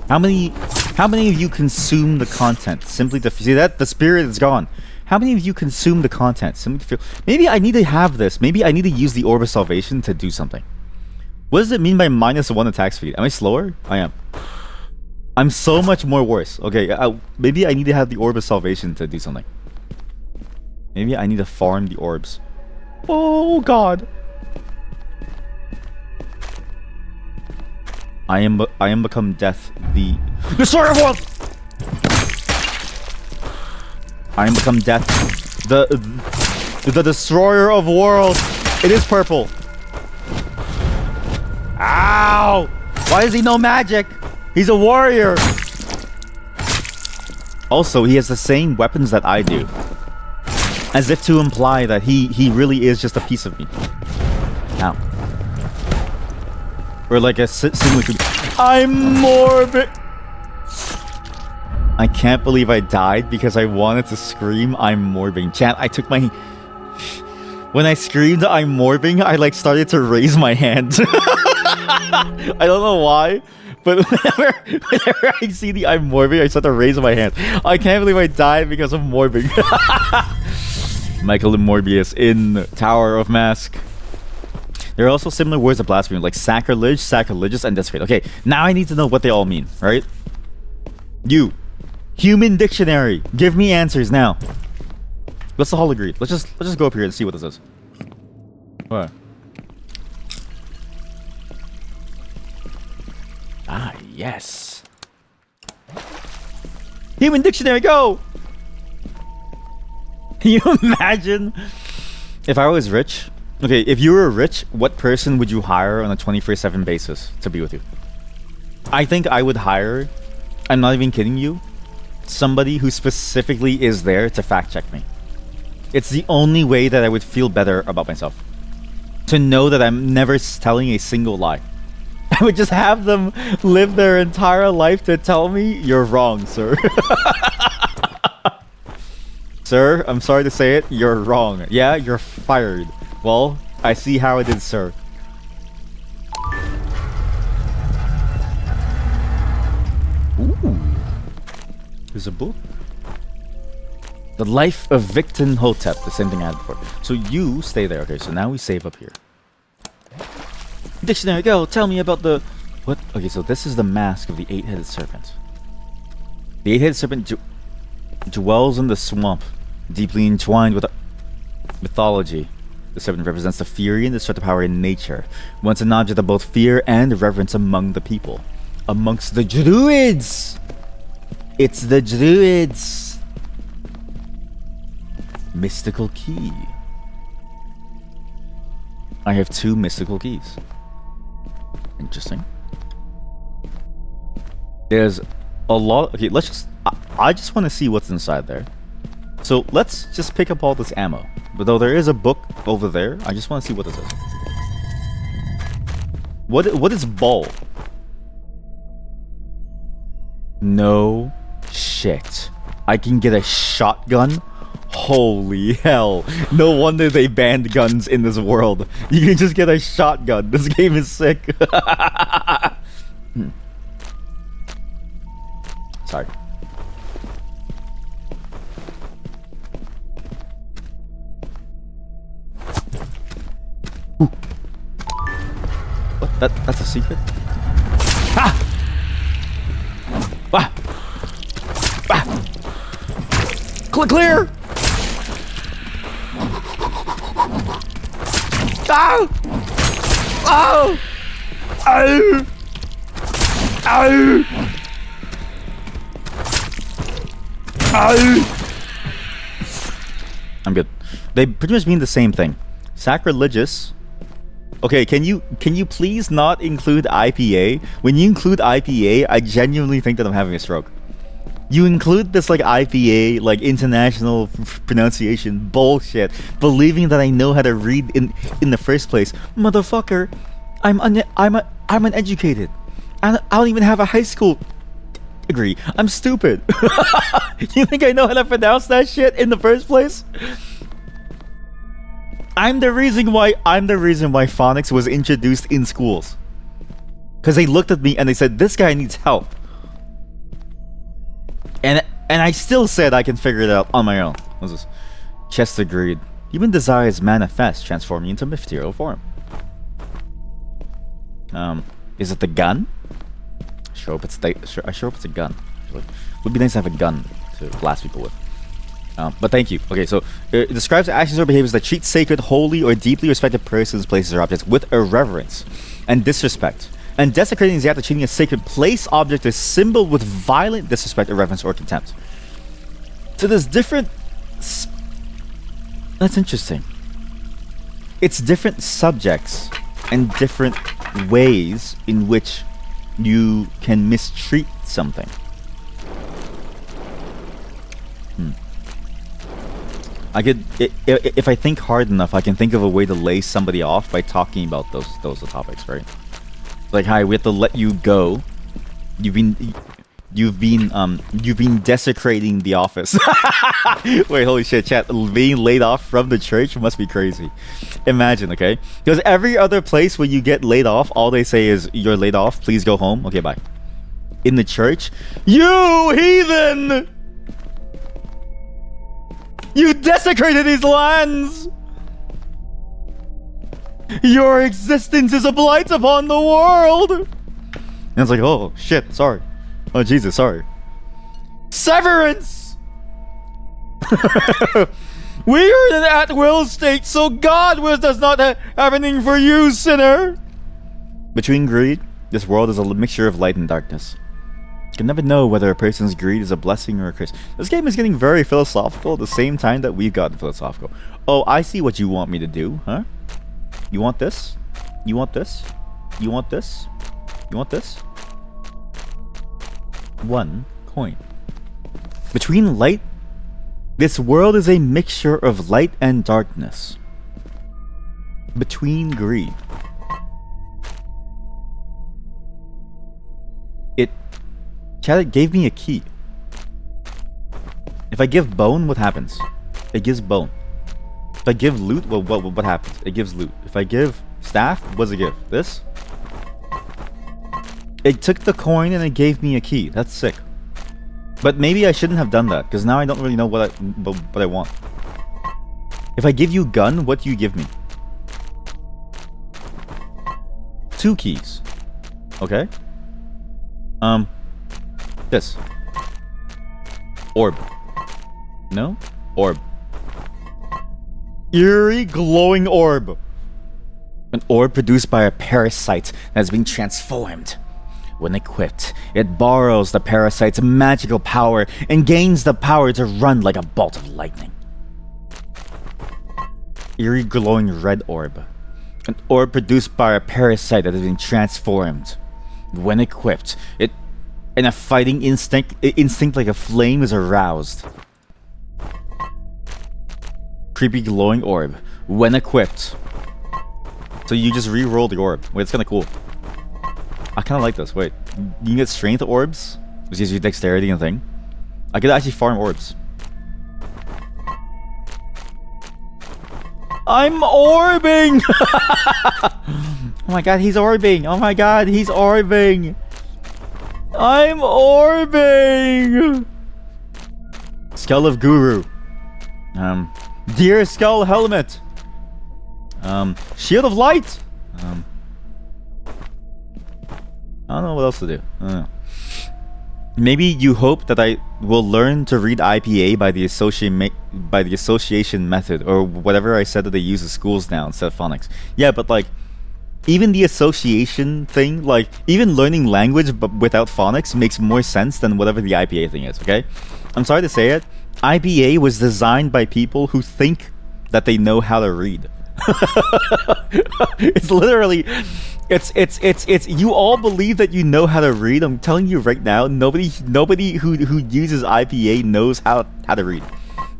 How many of you consume the content simply to see that the spirit is gone? How many of you consume the content simply to feel? Maybe I need to have this. Maybe I need to use the Orb of Salvation to do something. What does it mean by -1 attack speed? Am I slower? I am. I'm so much more worse. Okay, maybe I need to have the Orb of Salvation to do something. Maybe I need to farm the orbs. Oh God! I am become death, the destroyer of worlds. I am become death, the destroyer of worlds. It is purple. Ow! Why does he know magic? He's a warrior. Also, he has the same weapons that I do, as if to imply that he really is just a piece of me. Ow. Or like a similar to... I'm morbid. I can't believe I died because I wanted to scream I'm morbing. Chat, I took my... When I screamed I'm morbing, I like started to raise my hand. I don't know why, but whenever I see the I'm morbing, I start to raise my hand. I can't believe I died because of morbing. Michael and Morbius in Tower of Mask. There are also similar words of blasphemy, like sacrilege, sacrilegious, and desecrate. Okay, now I need to know what they all mean, right? You, Human Dictionary, give me answers now. Let's all agree. Let's just go up here and see what this is. What? Ah, yes. Human Dictionary, go! Can you imagine if I was rich? Okay, if you were rich, what person would you hire on a 24/7 basis to be with you? I think I would hire, I'm not even kidding you, somebody who specifically is there to fact check me. It's the only way that I would feel better about myself. To know that I'm never telling a single lie. I would just have them live their entire life to tell me, you're wrong, sir. Sir, I'm sorry to say it, you're wrong. Yeah, you're fired. Well, I see how it is, sir. Ooh. There's a book. The Life of Victon Hotep. The same thing I had before. So you stay there. Okay, so now we save up here. Dictionary, go! Tell me about the... What? Okay, so this is the mask of the eight-headed serpent. The eight-headed serpent dwells in the swamp, deeply entwined with mythology. The serpent represents the fury and destructive power in nature, once an object of both fear and reverence among the people. Amongst the druids! It's the druids! Mystical key. I have 2 mystical keys. Interesting. There's a lot... Okay, let's just... I just want to see what's inside there. So let's just pick up all this ammo. But though there is a book over there, I just want to see what this is. What is ball? No shit. I can get a shotgun? Holy hell. No wonder they banned guns in this world. You can just get a shotgun. This game is sick. Sorry. Ooh. What? That's a secret? Ah! Ah! Ah! Clear! Oh! Oh! Oh! Oh! Oh! I'm good. They pretty much mean the same thing. Sacrilegious. Okay, can you please not include IPA? When you include IPA, I genuinely think that I'm having a stroke. You include this like IPA, like international pronunciation bullshit, believing that I know how to read in the first place. Motherfucker, I'm uneducated. I don't even have a high school degree. I'm stupid. You think I know how to pronounce that shit in the first place? I'm the reason why phonics was introduced in schools. Because they looked at me and they said, this guy needs help. And I still said I can figure it out on my own. What's this? Chest agreed. Even desires manifest, transforming into material form. Is it the gun? I sure hope it's a gun. Would be nice to have a gun to blast people with. But thank you. Okay, so it describes actions or behaviors that treat sacred, holy, or deeply respected persons, places, or objects with irreverence and disrespect. And desecrating is the act of treating a sacred place, object, or symbol with violent disrespect, irreverence, or contempt. So there's different... That's interesting. It's different subjects and different ways in which you can mistreat something. I could, if I think hard enough, I can think of a way to lay somebody off by talking about those topics, right? Like, hi, we have to let you go. You've been desecrating the office. Wait, holy shit, chat. Being laid off from the church must be crazy. Imagine, okay? Because every other place where you get laid off, all they say is, you're laid off, please go home. Okay, bye. In the church, you heathen! You desecrated these lands! Your existence is a blight upon the world! And it's like, oh, shit, sorry. Oh, Jesus, sorry. Severance! We are in an at-will state, so God does not have anything for you, sinner! Between greed, this world is a mixture of light and darkness. You can never know whether a person's greed is a blessing or a curse. This game is getting very philosophical at the same time that we've gotten philosophical. Oh, I see what you want me to do, huh? You want this? You want this? You want this? You want this? 1 coin. Between light, this world is a mixture of light and darkness. Between greed. Chat gave me a key. If I give bone, what happens? It gives bone. If I give loot, well, what happens? It gives loot. If I give staff, what does it give? This? It took the coin and it gave me a key. That's sick. But maybe I shouldn't have done that, because now I don't really know what I want. If I give you gun, what do you give me? 2 keys. Okay. This. Orb. No? Orb. Eerie glowing orb. An orb produced by a parasite that has been transformed. When equipped, it borrows the parasite's magical power and gains the power to run like a bolt of lightning. Eerie glowing red orb. An orb produced by a parasite that has been transformed. When equipped, and a fighting instinct like a flame is aroused. Creepy glowing orb. When equipped. So you just re-roll the orb. Wait, it's kind of cool. I kind of like this. Wait, you can get strength orbs, which gives you dexterity and thing. I could actually farm orbs. I'm orbing! Oh my god, he's orbing! Oh my god, he's orbing! I'm orbing! Skull of Guru. Deer Skull Helmet. Shield of Light. I don't know what else to do. I don't know. Maybe you hope that I will learn to read IPA by the association method, or whatever I said that they use in schools now instead of phonics. Yeah, but like, even the association thing, like, even learning language but without phonics makes more sense than whatever the IPA thing is, okay? I'm sorry to say it, IPA was designed by people who think that they know how to read. It's literally, it's you all believe that you know how to read. I'm telling you right now, nobody who uses IPA knows how to read.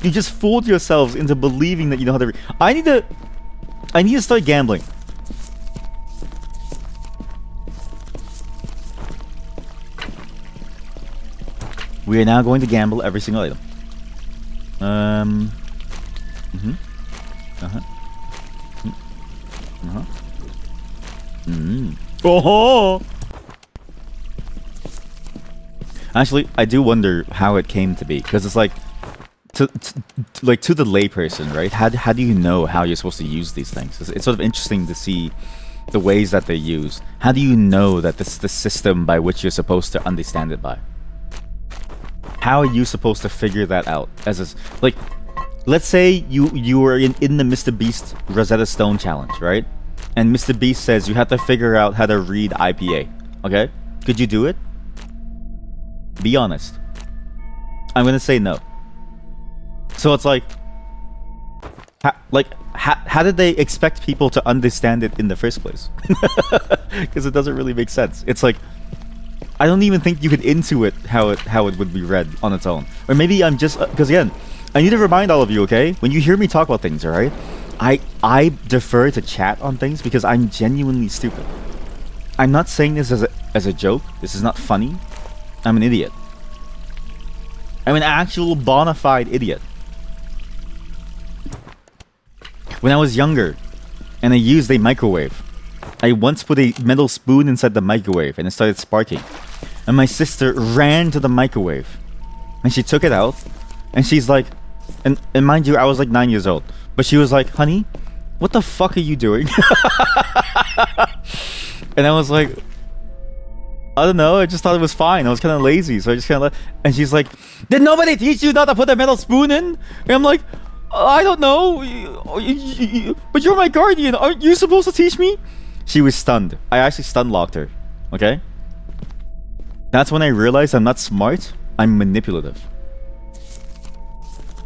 You just fooled yourselves into believing that you know how to read. I need to start gambling. We are now going to gamble every single item. Oh. Actually, I do wonder how it came to be, because it's like, to the layperson, right? How do you know how you're supposed to use these things? It's sort of interesting to see the ways that they use. How do you know that this is the system by which you're supposed to understand it by? How are you supposed to figure that out? As a, like, let's say you were in the Mr. Beast Rosetta Stone challenge, right? And Mr. Beast says you have to figure out how to read IPA. Okay? Could you do it? Be honest. I'm gonna say no. So it's like, how did they expect people to understand it in the first place? Because it doesn't really make sense. It's like, I don't even think you could intuit how it would be read on its own. Or maybe I'm just, because again, I need to remind all of you, okay? When you hear me talk about things, alright? I defer to chat on things because I'm genuinely stupid. I'm not saying this as a joke. This is not funny. I'm an idiot. I'm an actual bona fide idiot. When I was younger, and I used a microwave, I once put a metal spoon inside the microwave and it started sparking. And my sister ran to the microwave. And she took it out. And she's like... And mind you, I was like 9 years old. But she was like, honey, what the fuck are you doing? And I was like... I don't know, I just thought it was fine. I was kind of lazy, so I just kind of let... And she's like, did nobody teach you not to put a metal spoon in? And I'm like... I don't know, but you're my guardian. Aren't you supposed to teach me? She was stunned. I actually stun locked her. Okay? That's when I realized I'm not smart. I'm manipulative.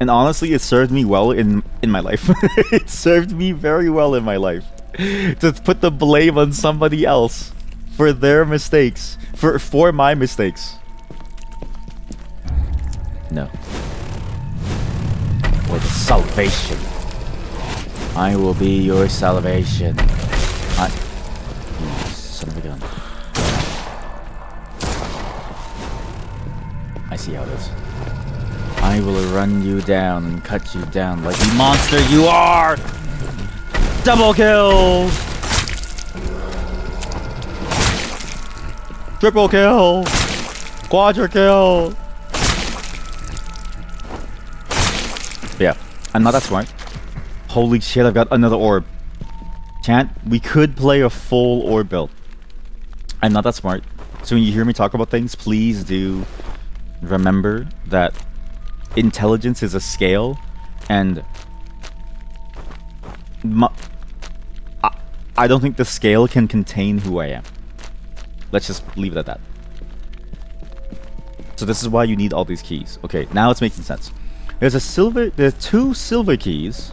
And honestly, it served me well in my life. It served me very well in my life. To put the blame on somebody else for their mistakes. For my mistakes. No. For the salvation. I will be your salvation. You son of a gun. I see how it is. I will run you down and cut you down like the monster you are! Double kill! Triple kill! Quadra kill! Yeah, I'm not that smart. Holy shit, I've got another orb. Chat, we could play a full orb build. I'm not that smart. So when you hear me talk about things, please do remember that intelligence is a scale, and I don't think the scale can contain who I am. Let's just leave it at that. So this is why you need all these keys. Okay, now it's making sense. There's two silver keys.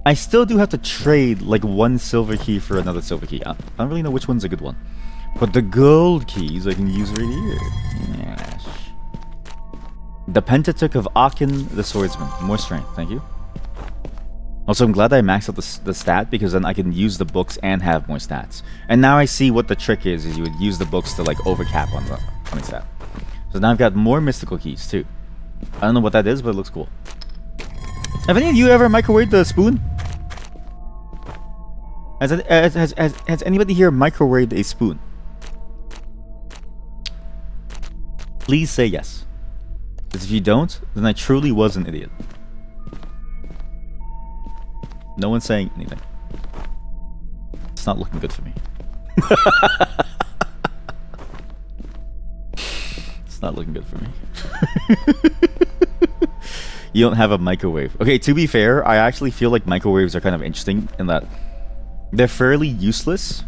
I still do have to trade like one silver key for another silver key. I don't really know which one's a good one. But the gold keys I can use right here. Yes. The Pentateuch of Aachen the Swordsman. More strength, thank you. Also, I'm glad I maxed out the stat, because then I can use the books and have more stats. And now I see what the trick is you would use the books to like overcap on the stat. So now I've got more mystical keys too. I don't know what that is, but it looks cool. Have any of you ever microwaved the spoon? Has anybody here microwaved a spoon? Please say yes. Because if you don't, then I truly was an idiot. No one's saying anything. It's not looking good for me. It's not looking good for me. You don't have a microwave. Okay, to be fair, I actually feel like microwaves are kind of interesting in that they're fairly useless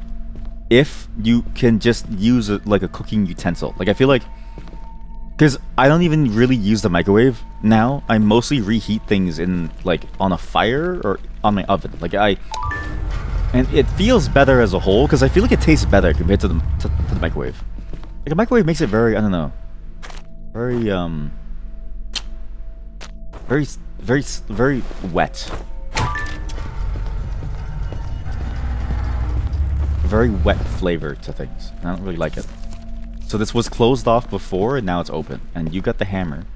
if you can just use it like a cooking utensil. Like, I feel like, because I don't even really use the microwave now. I mostly reheat things in like on a fire or on my oven. Like and it feels better as a whole because I feel like it tastes better compared to the microwave. Like a microwave makes it very, I don't know, very very wet. Very wet flavor to things. I don't really like it. So this was closed off before, and now it's open. And you got the hammer.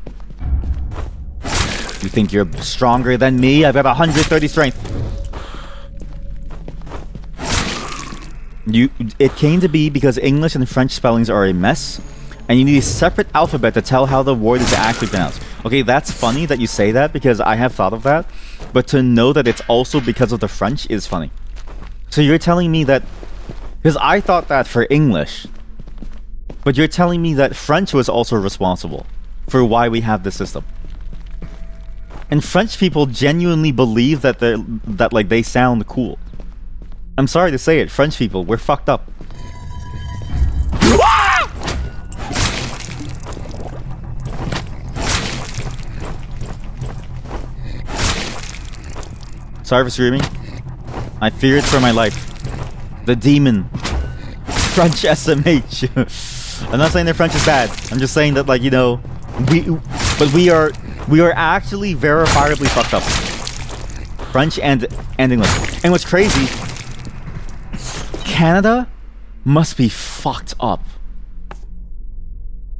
You think you're stronger than me? I've got 130 strength. It came to be because English and French spellings are a mess, and you need a separate alphabet to tell how the word is actually pronounced. Okay, that's funny that you say that because I have thought of that, but to know that it's also because of the French is funny. So you're telling me that... Because I thought that for English, but you're telling me that French was also responsible for why we have this system. And French people genuinely believe that they sound cool. I'm sorry to say it, French people, we're fucked up. Sorry for screaming. I fear it for my life. The demon. French SMH. I'm not saying their French is bad. I'm just saying that, like, you know, we are actually verifiably fucked up. French and English. And what's crazy, Canada must be fucked up.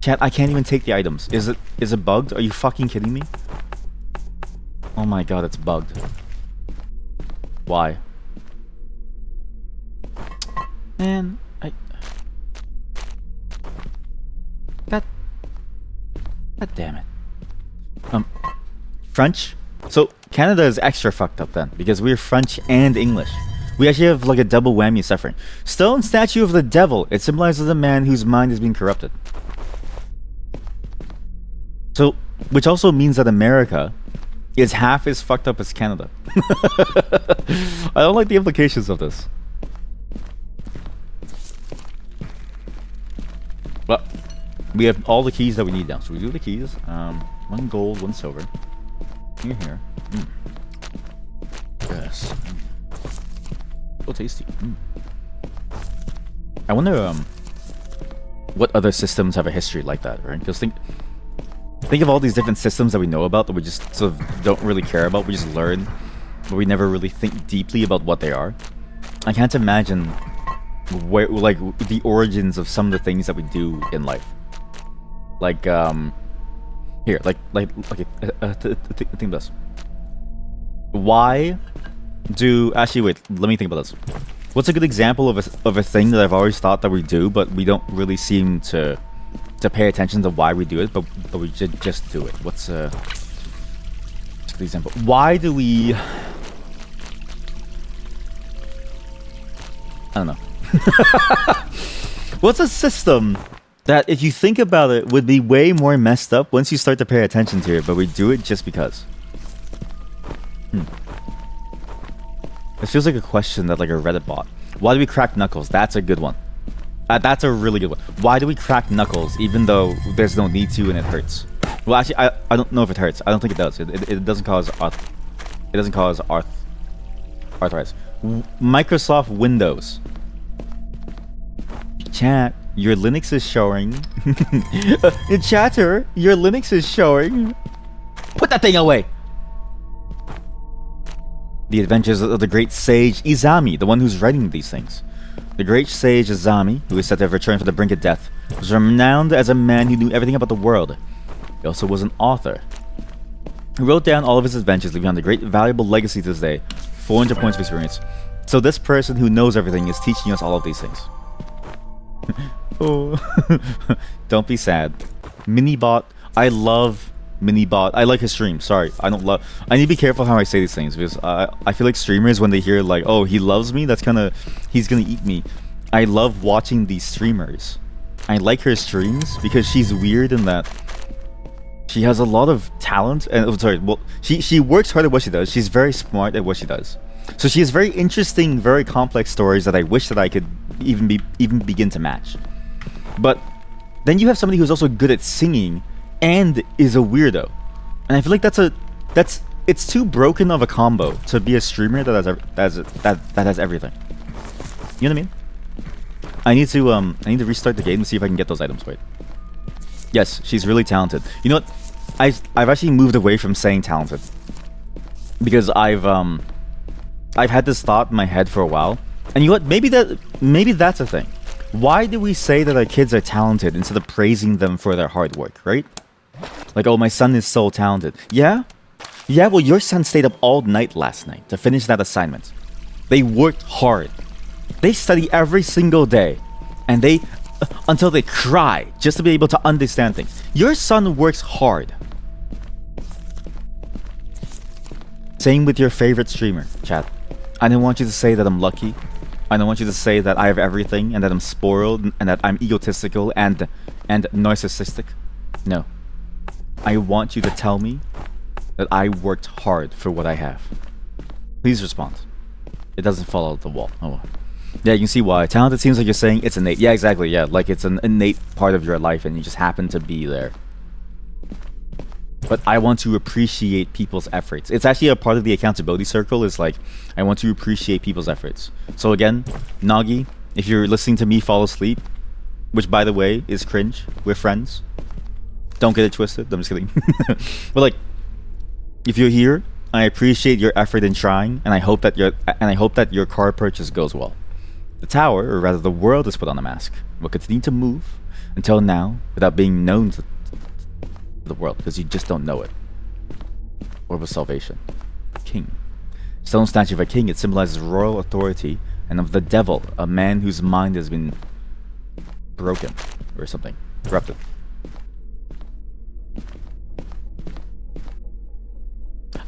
Chat, I can't even take the items. Is it bugged? Are you fucking kidding me? Oh my god, it's bugged. Why? Man, God damn it. French? So, Canada is extra fucked up then, because we're French and English. We actually have like a double whammy suffering. Stone statue of the devil. It symbolizes a man whose mind has been corrupted. So, which also means that America is half as fucked up as Canada. I don't like the implications of this. But we have all the keys that we need now. So we do the keys. 1 gold, 1 silver. Here. Yes. So tasty. I wonder what other systems have a history like that, right? Because think of all these different systems that we know about that we just sort of don't really care about. We just learn, but we never really think deeply about what they are. I can't imagine where, like, the origins of some of the things that we do in life. Like, here, okay, think this. Why do... Actually, wait, let me think about this. What's a good example of a thing that I've always thought that we do, but we don't really seem to pay attention to why we do it, but we just do it? What's a good example? Why do we... I don't know. What's a system that, if you think about it, would be way more messed up once you start to pay attention to it, but we do it just because? It feels like a question that, like, a Reddit bot. Why do we crack knuckles? That's a good one. That's a really good one. Why do we crack knuckles even though there's no need to and it hurts? Well, actually, I don't know if it hurts. I don't think it does. It doesn't cause arthritis. Microsoft Windows. Chat, your Linux is showing. Chatter, your Linux is showing. Put that thing away. The adventures of the great sage Izami, the one who's writing these things. The great sage Izami, who is said to have returned from the brink of death, was renowned as a man who knew everything about the world. He also was an author. He wrote down all of his adventures, leaving behind a great valuable legacy to this day. 400 points of experience. So this person who knows everything is teaching us all of these things. Oh. Don't be sad. Minibot. I love Minibot. I like his stream. Sorry, I don't love... I need to be careful how I say these things, because I feel like streamers, when they hear like, oh, he loves me, that's kind of... he's gonna eat me. I love watching these streamers. I like her streams because she's weird in that she has a lot of talent, and she works hard at what she does. She's very smart at what she does. So she has very interesting, very complex stories that I wish that I could even begin to match. But then you have somebody who's also good at singing and is a weirdo, and I feel like it's too broken of a combo to be a streamer that has everything. You know what I mean? I need to restart the game and see if I can get those items. Wait. Yes, she's really talented. You know what? I've actually moved away from saying talented because I've had this thought in my head for a while, and you know what? Maybe that's a thing. Why do we say that our kids are talented instead of praising them for their hard work, right? Like, oh, my son is so talented. Yeah? Yeah, well, your son stayed up all night last night to finish that assignment. They worked hard. They study every single day, and they until they cry just to be able to understand things. Your son works hard. Same with your favorite streamer, chat. I don't want you to say that I'm lucky. I don't want you to say that I have everything and that I'm spoiled and that I'm egotistical and narcissistic. No. I want you to tell me that I worked hard for what I have. Please respond. It doesn't fall out the wall. Oh well. Yeah, you can see why. Talented seems like you're saying it's innate. Yeah, exactly. Yeah, like it's an innate part of your life and you just happen to be there. But I want to appreciate people's efforts. It's actually a part of the accountability circle is like, I want to appreciate people's efforts. So again, Nagi, if you're listening to me fall asleep, which by the way is cringe, we're friends. Don't get it twisted. I'm just kidding. But like, if you're here, I appreciate your effort in trying, and I hope that your car purchase goes well. The tower, or rather the world, is put on a mask. Will continue to move until now without being known to the world, because you just don't know it. Orb of salvation. King. Stone statue of a king. It symbolizes royal authority, and of the devil, a man whose mind has been broken or something, corrupted.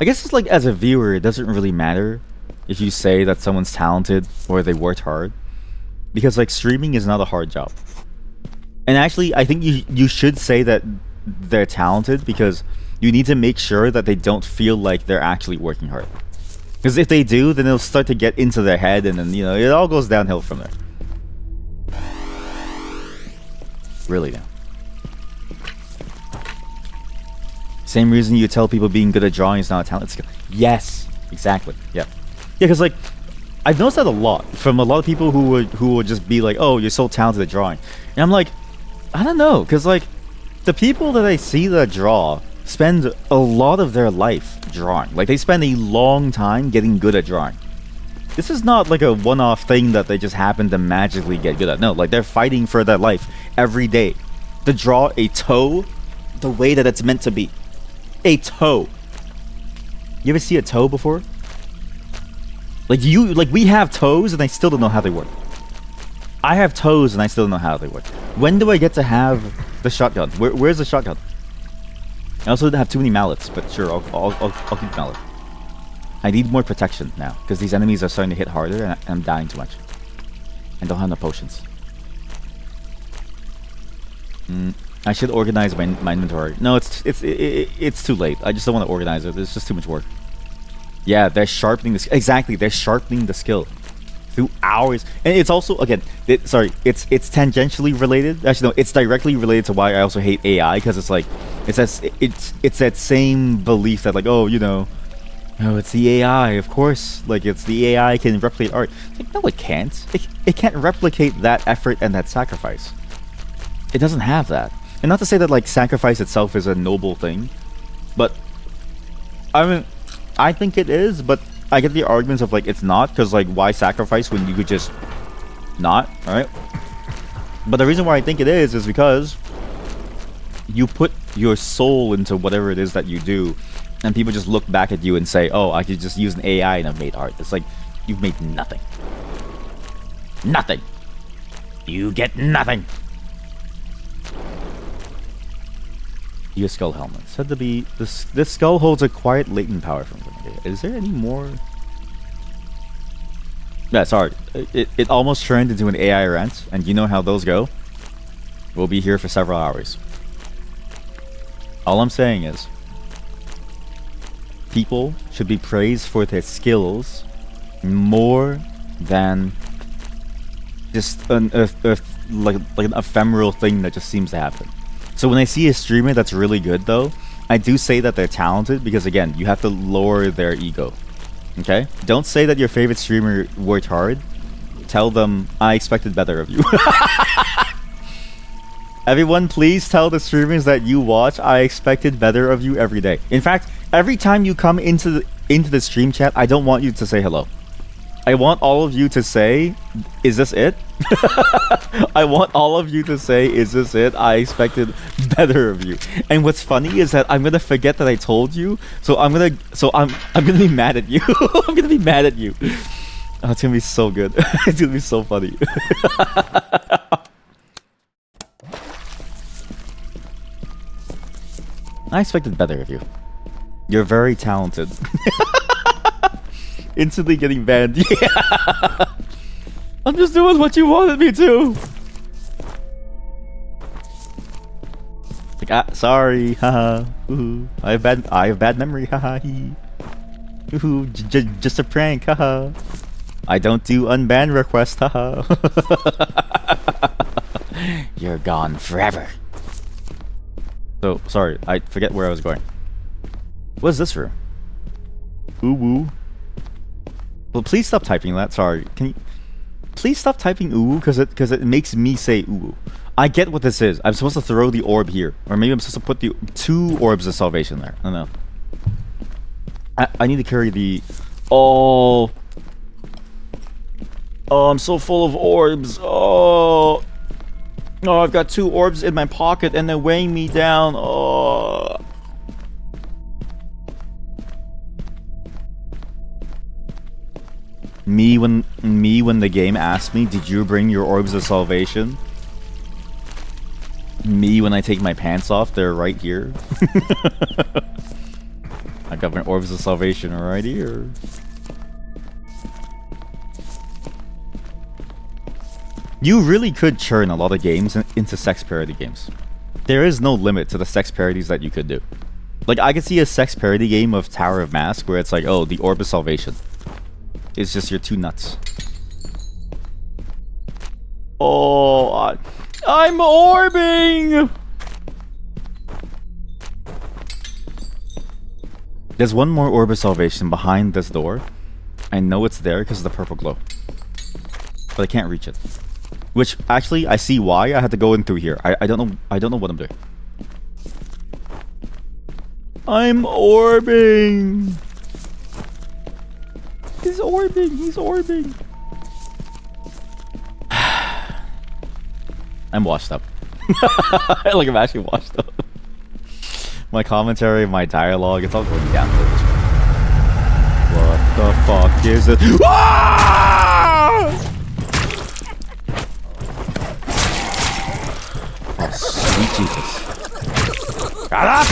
I guess it's like, as a viewer, it doesn't really matter if you say that someone's talented or they worked hard, because like streaming is not a hard job. And actually, I think you should say that they're talented, because you need to make sure that they don't feel like they're actually working hard. Because if they do, then they'll start to get into their head, and then, you know, it all goes downhill from there. Really now. Same reason you tell people being good at drawing is not a talent skill. Yes, exactly. Yeah, because like, I've noticed that a lot from a lot of people who would just be like, "Oh, you're so talented at drawing," and I'm like, I don't know, because like, the people that I see that draw spend a lot of their life drawing. Like, they spend a long time getting good at drawing. This is not like a one-off thing that they just happen to magically get good at. No, like, they're fighting for their life every day to draw a toe the way that it's meant to be. A toe. You ever see a toe before? Like, we have toes and I still don't know how they work. I have toes and I still don't know how they work. When do I get to have the shotgun? Where's the shotgun? I also didn't have too many mallets, but sure, I'll keep mallet. I need more protection now, because these enemies are starting to hit harder and I'm dying too much. And don't have no potions. I should organize my inventory. No, it's too late. I just don't want to organize it. It's just too much work. Yeah, they're sharpening this. Exactly, they're sharpening the skill through hours. And it's also, again, it's tangentially related. Actually, no, it's directly related to why I also hate AI, because it's like, it's that same belief that like, oh, you know, oh, it's the AI, of course. Like, it's the AI can replicate art. It's like, no, it can't. It can't replicate that effort and that sacrifice. It doesn't have that. And not to say that like sacrifice itself is a noble thing, but I mean, I think it is, but I get the arguments of like it's not, because like, why sacrifice when you could just not, right? But the reason why I think it is because you put your soul into whatever it is that you do, and people just look back at you and say, oh, I could just use an AI and I've made art. It's like, you've made nothing. Nothing. You get nothing. Your skull helmet. Said to be this skull holds a quiet latent power from it. Is there any more? Yeah, sorry. It almost turned into an AI rant, and you know how those go. We'll be here for several hours. All I'm saying is, people should be praised for their skills more than just like an ephemeral thing that just seems to happen. So when I see a streamer that's really good, though, I do say that they're talented, because again, you have to lower their ego. Okay? Don't say that your favorite streamer worked hard. Tell them, I expected better of you. Everyone, please tell the streamers that you watch, I expected better of you every day. In fact, every time you come into the stream chat, I don't want you to say hello. I want all of you to say, is this it? I want all of you to say, is this it? I expected better of you. And what's funny is that I'm gonna forget that I told you, so I'm gonna be mad at you. I'm gonna be mad at you. Oh, it's gonna be so good. It's gonna be so funny. I expected better of you. You're very talented. Instantly getting banned. Yeah. I'm just doing what you wanted me to. Like, sorry. Haha. I have bad memory. Haha. Just a prank. Haha. I don't do unban requests. Haha. You're gone forever. So, sorry, I forget where I was going. What's this room? Ooh woo. Well, please stop typing that. Sorry. Can you please stop typing ooh because it makes me say ooh. I get what this is. I'm supposed to throw the orb here, or maybe I'm supposed to put the 2 orbs of salvation there. I don't know. I need to carry the. Oh, I'm so full of orbs. Oh, I've got 2 orbs in my pocket and they're weighing me down. Oh. Me when the game asked me, did you bring your orbs of salvation? Me when I take my pants off, they're right here. I got my orbs of salvation right here. You really could churn a lot of games into sex parody games. There is no limit to the sex parodies that you could do. Like, I could see a sex parody game of Tower of Mask where it's like, oh, the orb of salvation. It's just you're too nuts. Oh, I'm orbing! There's one more orb of salvation behind this door. I know it's there because of the purple glow. But I can't reach it. Which, actually, I see why I had to go in through here. I don't know what I'm doing. I'm orbing! He's orbing! I'm washed up. Like, I'm actually washed up. My commentary, my dialogue, it's all going down to this. What the fuck is it? Ah! Oh, sweet Jesus. Shut up!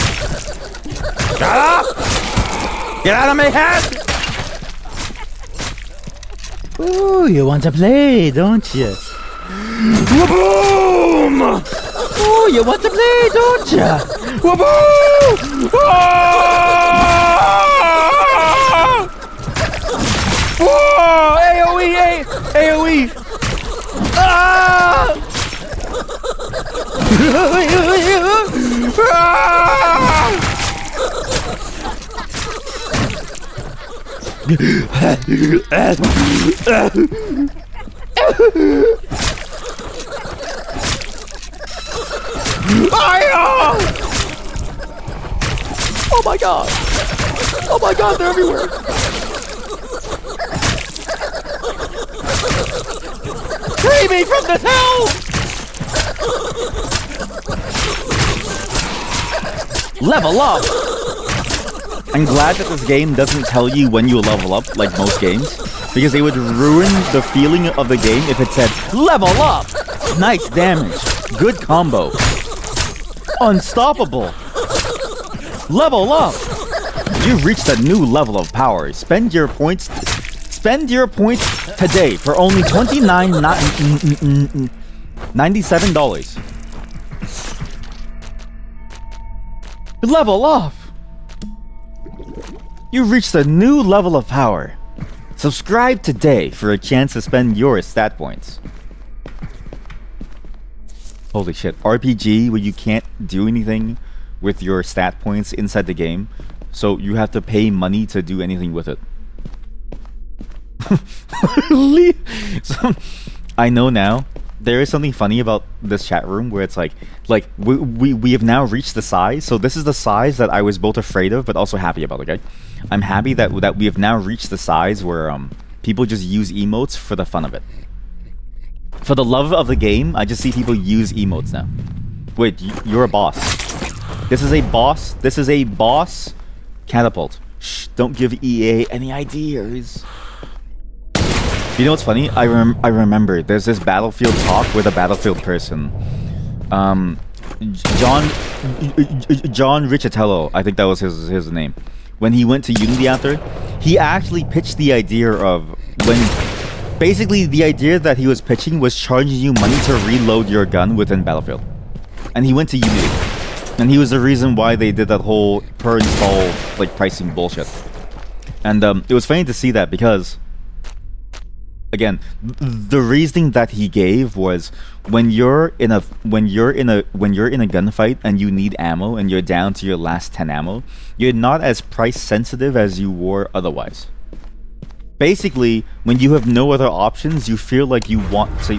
Shut up! Get out of my head! Ooh, you want to play, don't you? Boom! Ooh, you want to play, don't you? Boom! Whoa! AoE! AoE! Ah! Oh my god! Oh my god, they're everywhere! Save me from this hell! Level up! I'm glad that this game doesn't tell you when you level up, like most games, because it would ruin the feeling of the game if it said, level up! Nice damage. Good combo. Unstoppable. Level up! You've reached a new level of power. Spend your points today for only $97. Level up! You've reached a new level of power. Subscribe today for a chance to spend your stat points. Holy shit. RPG where you can't do anything with your stat points inside the game, so you have to pay money to do anything with it. So, I know now there is something funny about this chat room where it's like we have now reached the size. So this is the size that I was both afraid of but also happy about. Okay, I'm happy that we have now reached the size where people just use emotes for the fun of it. For the love of the game, I just see people use emotes now. Wait, you're a boss. This is a boss. This is a boss catapult. Shh, don't give EA any ideas. You know what's funny? I remember there's this Battlefield talk with a Battlefield person. John Riccitello, I think that was his name. When he went to Unity after, he actually pitched the idea of when basically the idea that he was pitching was charging you money to reload your gun within Battlefield. And he went to Unity. And he was the reason why they did that whole per install like pricing bullshit. And it was funny to see that because again, the reasoning that he gave was when you're in a gunfight and you need ammo and you're down to your last 10 ammo, you're not as price sensitive as you were otherwise. Basically, when you have no other options, you feel like you want to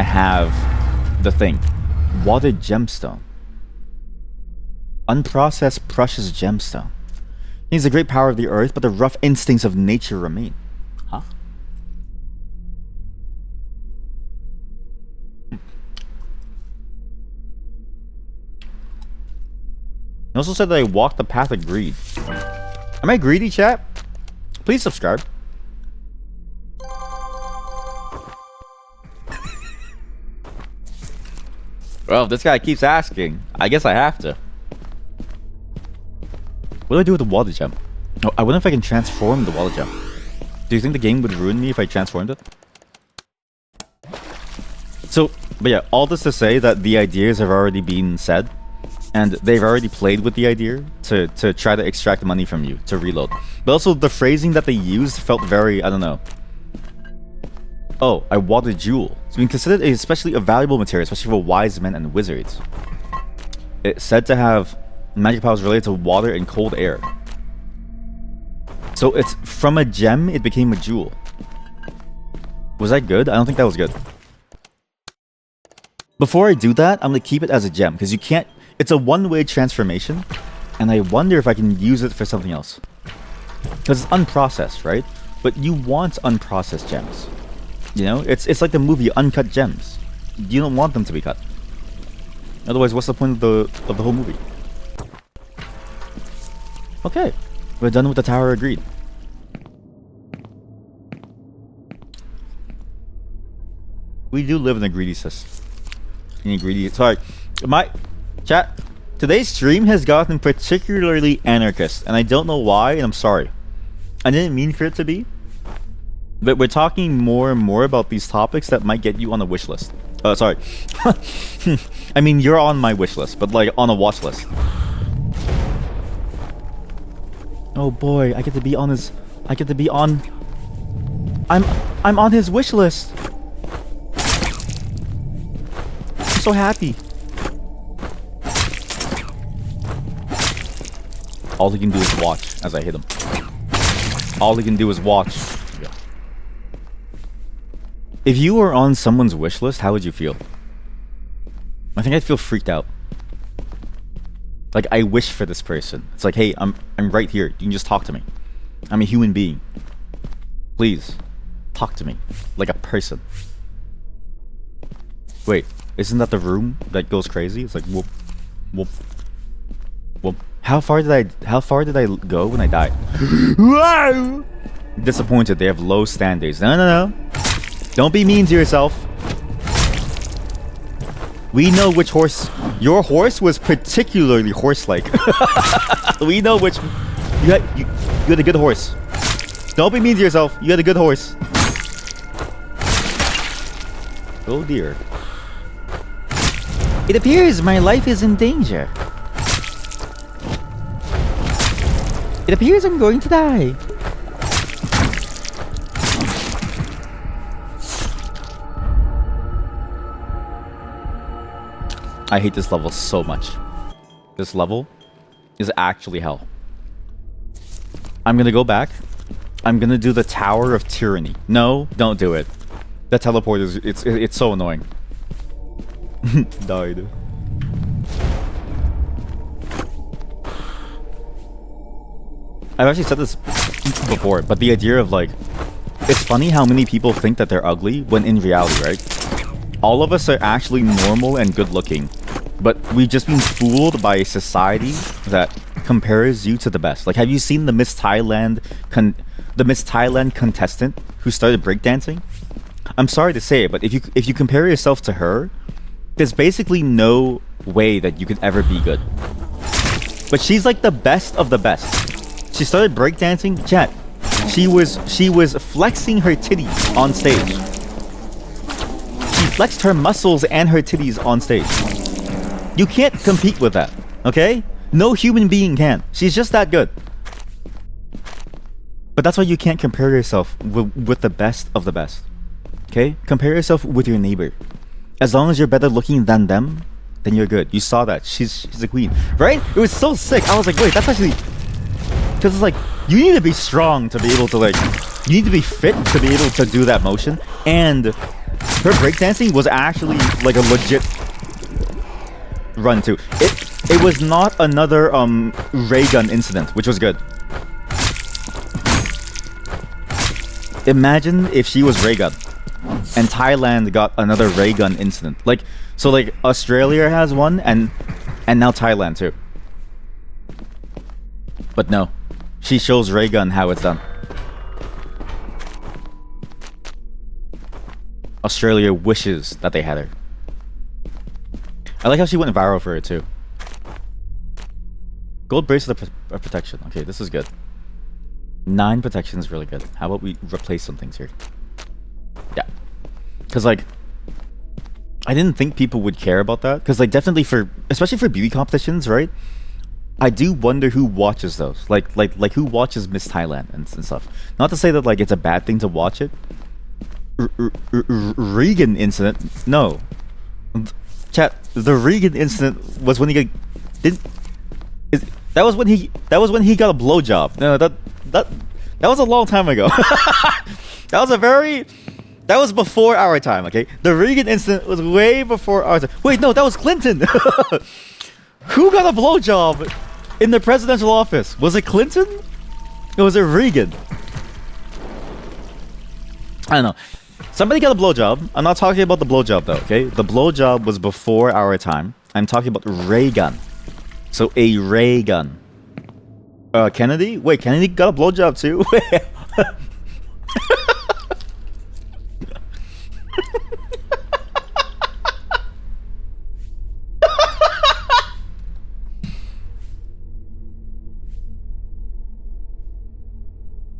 have the thing. Watered gemstone. Unprocessed precious gemstone. Needs the great power of the earth, but the rough instincts of nature remain. Huh? He also said that I walked the path of greed. Am I greedy, chat? Please subscribe. Well, if this guy keeps asking, I guess I have to. What do I do with the water gem? Oh, I wonder if I can transform the water gem. Do you think the game would ruin me if I transformed it? So, but yeah, all this to say that the ideas have already been said. And they've already played with the idea to try to extract money from you, to reload. But also, the phrasing that they used felt very, I don't know. Oh, I watered jewel. It's been considered especially a valuable material, especially for wise men and wizards. It's said to have magic powers related to water and cold air. So it's from a gem, it became a jewel. Was that good? I don't think that was good. Before I do that, I'm gonna keep it as a gem, because you can't... It's a one-way transformation, and I wonder if I can use it for something else. Because it's unprocessed, right? But you want unprocessed gems. You know? It's like the movie Uncut Gems. You don't want them to be cut. Otherwise, what's the point of the whole movie? Okay. We're done with the Tower of Greed. We do live in a greedy system. Sorry. My... Chat, today's stream has gotten particularly anarchist, and I don't know why, and I'm sorry. I didn't mean for it to be, but we're talking more and more about these topics that might get you on a wish list. Sorry. I mean, you're on my wish list, but like on a watch list. Oh boy, I get to be on his... I'm on his wish list. I'm so happy. All he can do is watch as I hit him. All he can do is watch. Yeah. If you were on someone's wish list, how would you feel? I think I'd feel freaked out. Like, I wish for this person. It's like, hey, I'm right here. You can just talk to me. I'm a human being. Please, talk to me. Like a person. Wait, isn't that the room that goes crazy? It's like, whoop, whoop, whoop. How far did I go when I died? Disappointed, they have low standards. No. Don't be mean to yourself. We know which horse... Your horse was particularly horse-like. We know which... You had a good horse. Don't be mean to yourself. You had a good horse. Oh dear. It appears my life is in danger. It appears I'm going to die. I hate this level so much. This level is actually hell. I'm gonna go back. I'm gonna do the Tower of Tyranny. No, don't do it. The teleport is it's so annoying. Died. I've actually said this before, but the idea of like, it's funny how many people think that they're ugly when in reality, right? All of us are actually normal and good looking, but we've just been fooled by a society that compares you to the best. Like, have you seen the Miss Thailand contestant who started breakdancing, I'm sorry to say it, but if you compare yourself to her, there's basically no way that you could ever be good. But she's like the best of the best. She started breakdancing, chat. She was flexing her titties on stage. She flexed her muscles and her titties on stage. You can't compete with that, okay? No human being can. She's just that good. But that's why you can't compare yourself with the best of the best. Okay? Compare yourself with your neighbor. As long as you're better looking than them, then you're good. You saw that. She's a queen. Right? It was so sick. I was like, wait, that's actually... Because it's like, you need to be strong to be able to like... You need to be fit to be able to do that motion. And her breakdancing was actually like a legit run too. It was not another ray gun incident, which was good. Imagine if she was ray gun and Thailand got another ray gun incident. Like, so like Australia has one and now Thailand too. But no, she shows ray gun how it's done. Australia wishes that they had her. I like how she went viral for it too. Gold bracelet of protection. Okay, this is good. 9 protection is really good. How about we replace some things here? Yeah. Because, like, I didn't think people would care about that. Because, like, definitely especially for beauty competitions, right? I do wonder who watches those. Like who watches Miss Thailand and stuff. Not to say that, like, it's a bad thing to watch it. Regan incident? No. Chat, the Regan incident was when he that was when he got a blowjob. No, that was a long time ago. That was before our time, okay? The Reagan incident was way before our time. Wait, no, that was Clinton. Who got a blowjob in the presidential office? Was it Clinton? Or was it Reagan? I don't know. Somebody got a blowjob. I'm not talking about the blowjob though, okay? The blowjob was before our time. I'm talking about ray gun. So a ray gun. Kennedy? Wait, Kennedy got a blowjob too?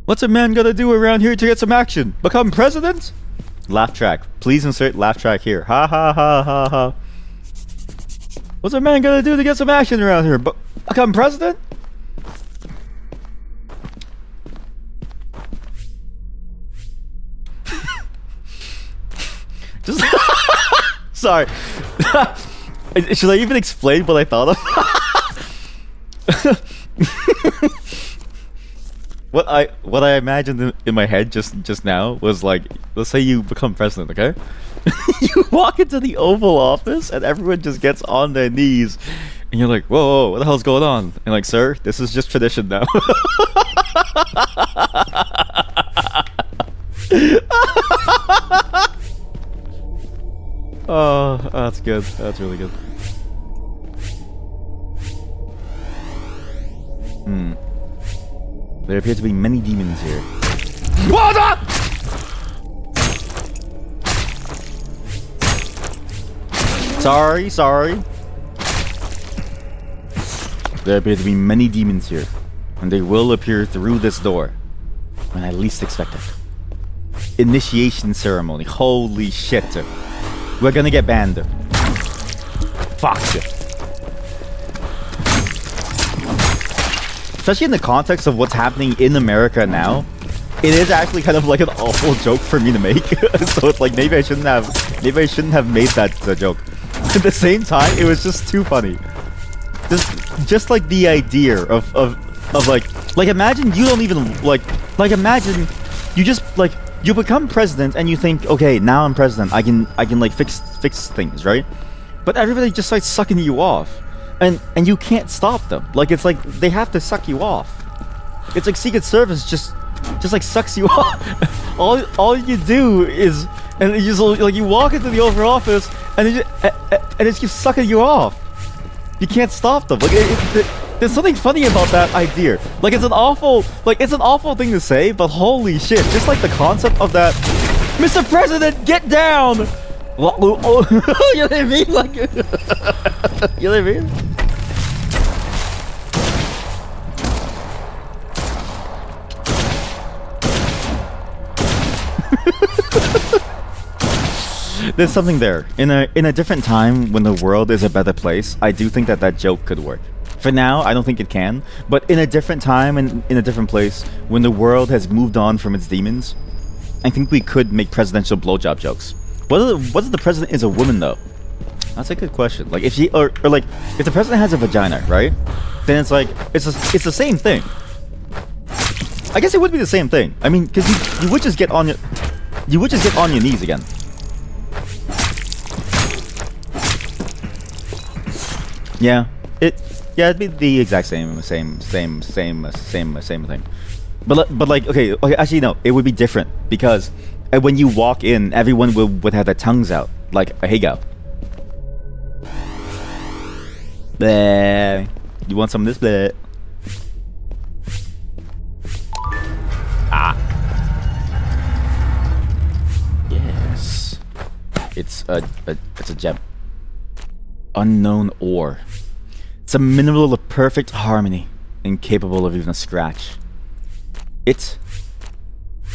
What's a man gotta do around here to get some action? Become president? Laugh track. Please insert laugh track here. Ha ha ha ha ha. What's a man gonna do to get some action around here? Become president? Just sorry. Should I even explain what I thought of? What I imagined in my head just now was like, let's say you become president, okay? You walk into the Oval Office and everyone just gets on their knees and you're like, whoa, what the hell's going on? And like, sir, this is just tradition now. Oh, that's good. That's really good. There appear to be many demons here. What the? Sorry. There appear to be many demons here, and they will appear through this door when I least expect it. Initiation ceremony. Holy shit. We're gonna get banned. Fuck. Especially in the context of what's happening in America now, it is actually kind of like an awful joke for me to make. So it's like maybe I shouldn't have made that joke. At the same time, it was just too funny. Just like the idea of like imagine you don't even like imagine you just like you become president and you think, okay, now I'm president, I can like fix things, right? But everybody just starts sucking you off. And you can't stop them. Like, it's like they have to suck you off. It's like Secret Service just like sucks you off. all you do is, and you just like you walk into the Oval Office and it just keeps sucking you off. You can't stop them. Like There's something funny about that idea. Like it's an awful thing to say, but holy shit, just like the concept of that, Mr. President, get down. You know what I mean? Like, you know what I mean? There's something there. In a different time, when the world is a better place, I do think that that joke could work. For now, I don't think it can. But in a different time and in a different place, when the world has moved on from its demons, I think we could make presidential blowjob jokes. What if the president is a woman, though? That's a good question. Like, if she or like if the president has a vagina, right? Then it's like it's the same thing. I guess it would be the same thing. I mean, because you would just get on your knees again. Yeah, it'd be the exact same thing. But like, okay, actually no, it would be different because when you walk in, everyone would have their tongues out, like, hey go. Bleh. You want some of this? Bleh. Ah. Yes. It's a gem. Unknown ore. It's a mineral of perfect harmony, incapable of even a scratch. It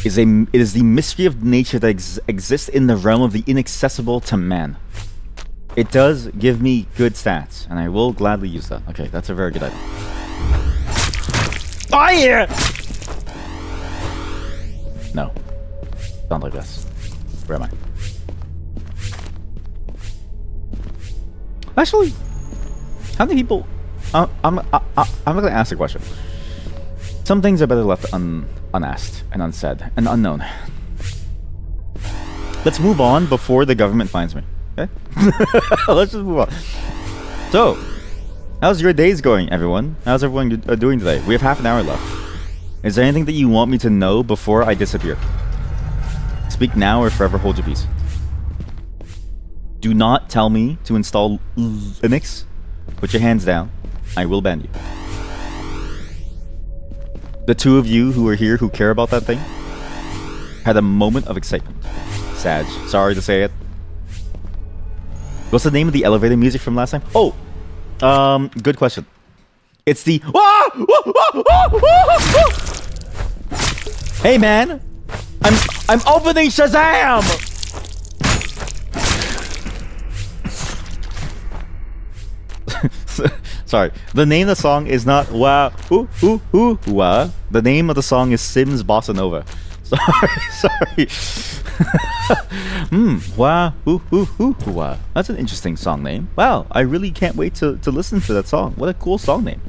is the mystery of nature that exists in the realm of the inaccessible to man. It does give me good stats, and I will gladly use that. Okay, that's a very good item. Oh yeah! No. Sound like this. Where am I? Actually, how many people... I'm gonna ask a question. Some things are better left unasked and unsaid and unknown. Let's move on before the government finds me. Okay? Let's just move on. So, how's your days going, everyone? How's everyone doing today? We have half an hour left. Is there anything that you want me to know before I disappear? Speak now or forever hold your peace. Do not tell me to install Linux. Put your hands down. I will ban you. The two of you who are here who care about that thing had a moment of excitement. Sag. Sorry to say it. What's the name of the elevator music from last time? Oh! Good question. It's the... Hey man! I'm opening Shazam! Sorry. The name of the song is not Wah Ooh Ooh Ooh Wah. The name of the song is Sims Bossa Nova. Sorry. Wah Ooh Ooh Ooh Wah. That's an interesting song name. Wow, I really can't wait to listen to that song. What a cool song name.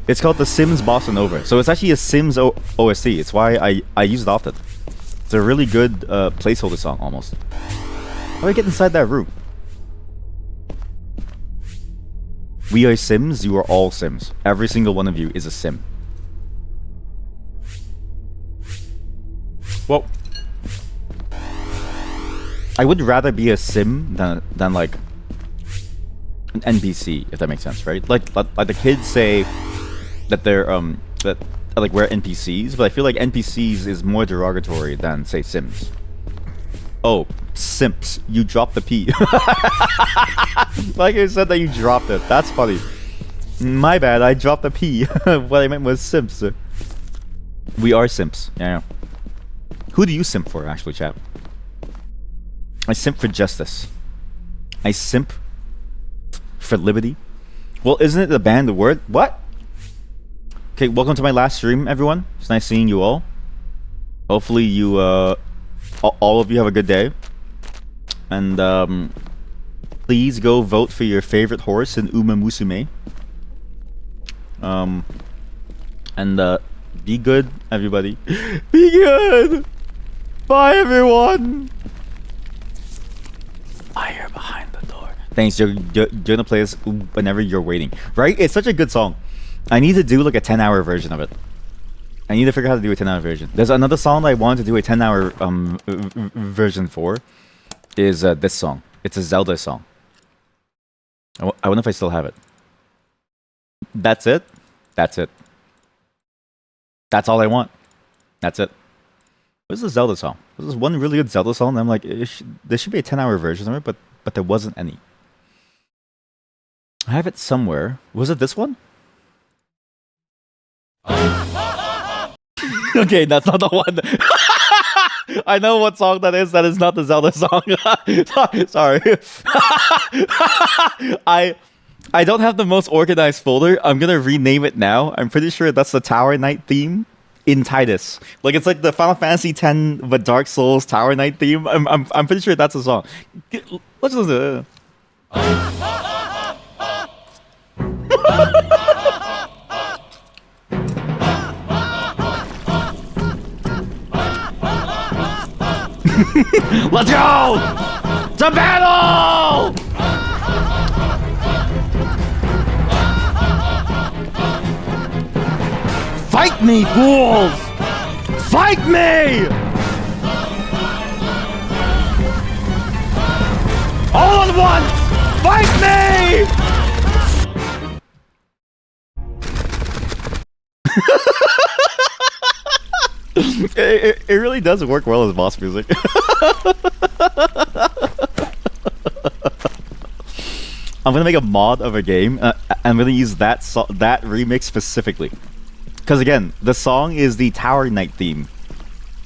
It's called The Sims Bossa Nova. So it's actually a Sims OST. It's why I use it often. It's a really good placeholder song almost. How do I get inside that room? We are Sims, you are all Sims. Every single one of you is a Sim. Well, I would rather be a Sim than like an NPC, if that makes sense, right? Like the kids say that they're that like we're NPCs, but I feel like NPCs is more derogatory than say Sims. Oh, simps. You dropped the P. Like I said that you dropped it. That's funny. My bad, I dropped the P. What I meant was simps. We are simps. Yeah. Who do you simp for, actually, chat? I simp for justice. I simp for liberty. Well, isn't it the band, the word? What? Okay, welcome to my last stream, everyone. It's nice seeing you all. Hopefully you, all of you have a good day. And, please go vote for your favorite horse in Uma Musume. And, be good, everybody. Be good! Bye, everyone! Fire behind the door. Thanks, you're gonna play this whenever you're waiting. Right? It's such a good song. I need to do like a 10-hour version of it. I need to figure out how to do a 10-hour version. There's another song that I wanted to do a 10-hour version for. Is this song. It's a Zelda song. I wonder if I still have it. That's it. That's it. That's all I want. That's it. What's the Zelda song? There's one really good Zelda song. And I'm like, there should be a 10-hour version of it, but there wasn't any. I have it somewhere. Was it this one? Okay, that's not the one. I know what song that is. That is not the Zelda song. Sorry. I don't have the most organized folder. I'm gonna rename it now. I'm pretty sure that's the Tower Knight theme in Tidus. Like it's like the Final Fantasy X but Dark Souls Tower Knight theme. I'm pretty sure that's the song. Let's listen to it. Let's go! To battle! Fight me, fools! Fight me! All at once! Fight me! It really does work well as boss music. I'm gonna make a mod of a game. I'm gonna use that remix specifically, because again, the song is the Tower Knight theme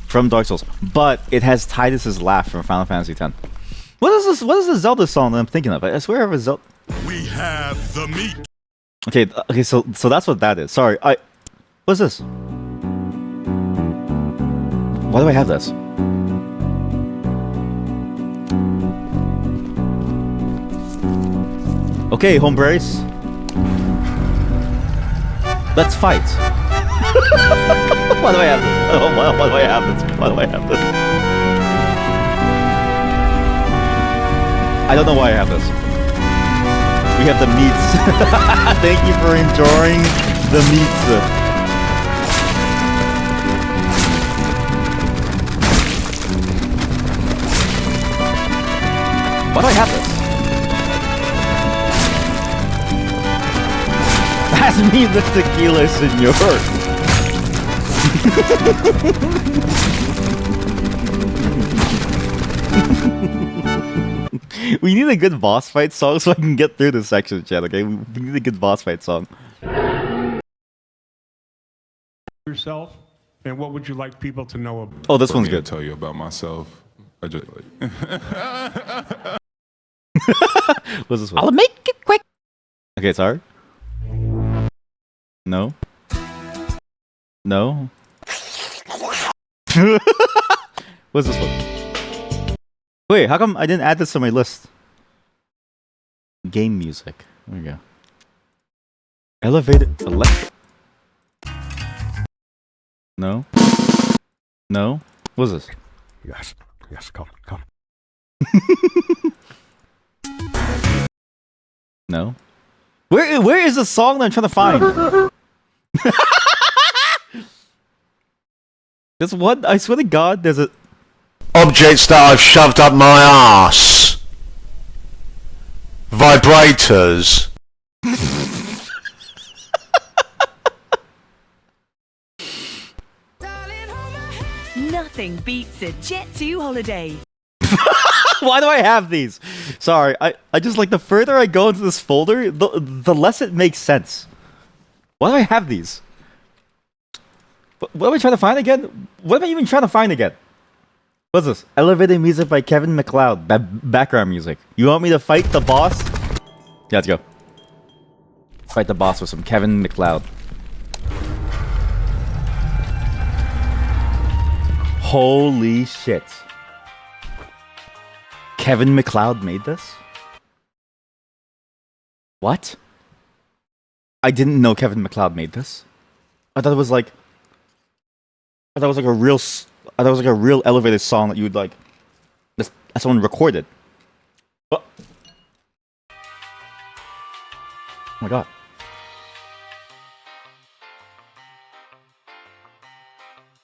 from Dark Souls, but it has Tidus's laugh from Final Fantasy X. What is this? What is the Zelda song that I'm thinking of? I swear I have a Zelda. We have the meat. Okay, so that's what that is. Sorry, what's this? Why do I have this? Okay, home brace. Let's fight. Why do I have this? Oh, why do I have this? Why do I have this? I don't know why I have this. We have the meats. Thank you for enjoying the meats. Why do I have this? Pass me the tequila, senor. We need a good boss fight song so I can get through this section, chat, okay? We need a good boss fight song. Yourself, and what would you like people to know about? Oh, this one's good. Tell you about myself. I just like. What's this one? I'll make it quick. Okay, sorry. No. No. What's this one? Wait, how come I didn't add this to my list? Game music. There we go. Elevated electric. No. No. What's this? Yes, come. No. Where is the song that I'm trying to find? There's one. I swear to God, there's a objects that I've shoved up my ass. Vibrators. Nothing beats a Jet2 holiday. Why do I have these? Sorry, I just like the further I go into this folder, the less it makes sense. Why do I have these? What am I trying to find again? What am I even trying to find again? What's this? Elevated music by Kevin MacLeod. Background music. You want me to fight the boss? Yeah, let's go. Fight the boss with some Kevin MacLeod. Holy shit. Kevin MacLeod made this? What? I didn't know Kevin MacLeod made this. I thought it was like a real elevated song that you would like that someone recorded. Oh my god.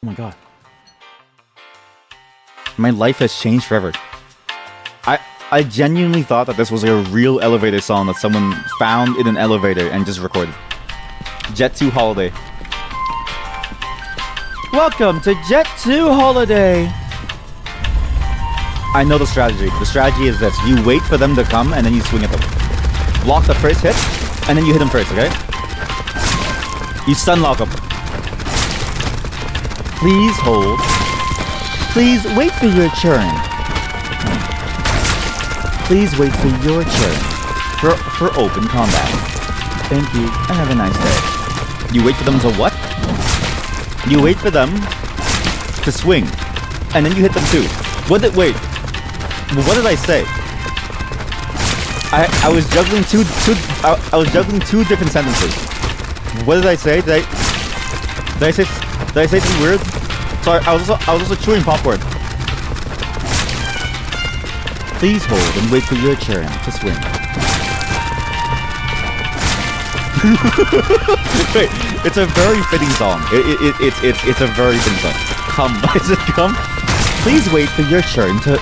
Oh my god. My life has changed forever. I genuinely thought that this was like a real elevator song that someone found in an elevator and just recorded. Jet 2 Holiday. Welcome to Jet 2 Holiday. I know the strategy. The strategy is this. You wait for them to come and then you swing at them. Block the first hit and then you hit them first, okay? You stun lock them. Please hold. Please wait for your turn. Please wait for your turn for open combat. Thank you and have a nice day. You wait for them to what? You wait for them to swing and then you hit them too. Wait. What did I say? I was juggling I was juggling two different sentences. What did I say? Did I say something weird? Sorry, I was also chewing popcorn. Please hold and wait for your turn to swing. Wait, it's a very fitting song. It's a very fitting song. Come, is it come? Please wait for your turn to.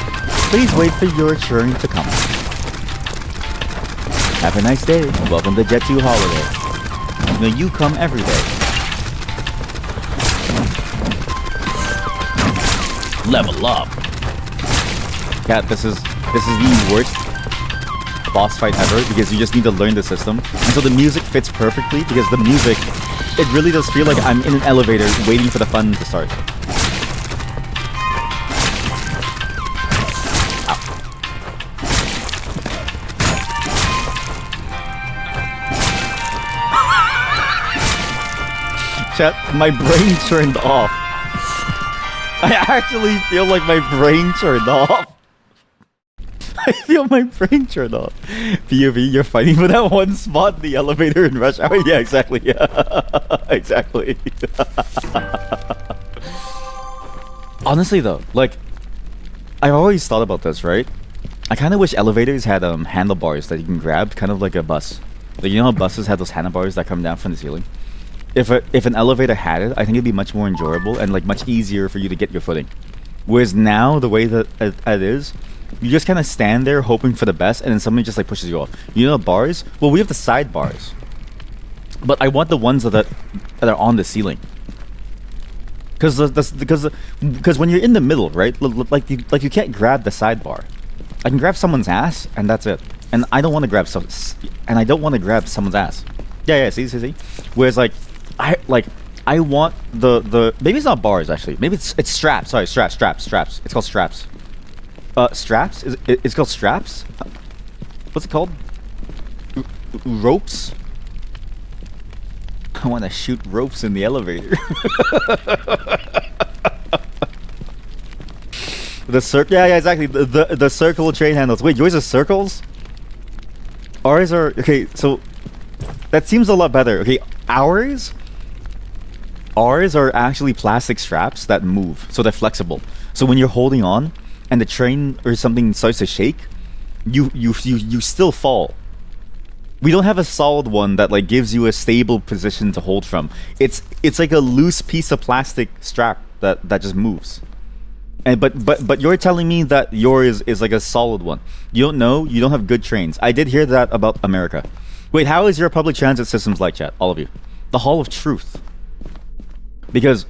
Please wait for your turn to come. Have a nice day. Welcome to Jet 2 Holiday. May you come every day. Level up. Yeah, this is the worst boss fight ever because you just need to learn the system. And so the music fits perfectly because the music, it really does feel like I'm in an elevator waiting for the fun to start. Chat, my brain turned off. I actually feel like my brain turned off. I feel my brain turned off. POV, you're fighting for that one spot in the elevator in Rush Hour? Yeah, exactly. Yeah, exactly. Honestly though, like, I've always thought about this, right? I kind of wish elevators had handlebars that you can grab, kind of like a bus. Like, you know how buses have those handlebars that come down from the ceiling? If an elevator had it, I think it'd be much more enjoyable and like much easier for you to get your footing. Whereas now, the way that it is, you just kind of stand there hoping for the best, and then somebody just like pushes you off. You know the bars? Well, we have the side bars, but I want the ones that are on the ceiling. Because when you're in the middle, right? Like you can't grab the sidebar. I can grab someone's ass, and that's it. And I don't want to grab someone's ass. Yeah. See. Whereas I want the maybe it's not bars actually. Maybe it's straps. Sorry, straps. It's called straps. Straps? It's called straps? What's it called? Ropes? I want to shoot ropes in the elevator. Yeah, exactly. The circle train handles. Wait, yours are circles? Ours are okay. So that seems a lot better. Okay, ours are actually plastic straps that move, so they're flexible. So when you're holding on and the train or something starts to shake, you still fall. We don't have a solid one that like gives you a stable position to hold from. It's like a loose piece of plastic strap that just moves. And but you're telling me that yours is like a solid one. You don't know. You don't have good trains. I did hear that about America. Wait, how is your public transit systems like, chat? All of you. The Hall of Truth. Because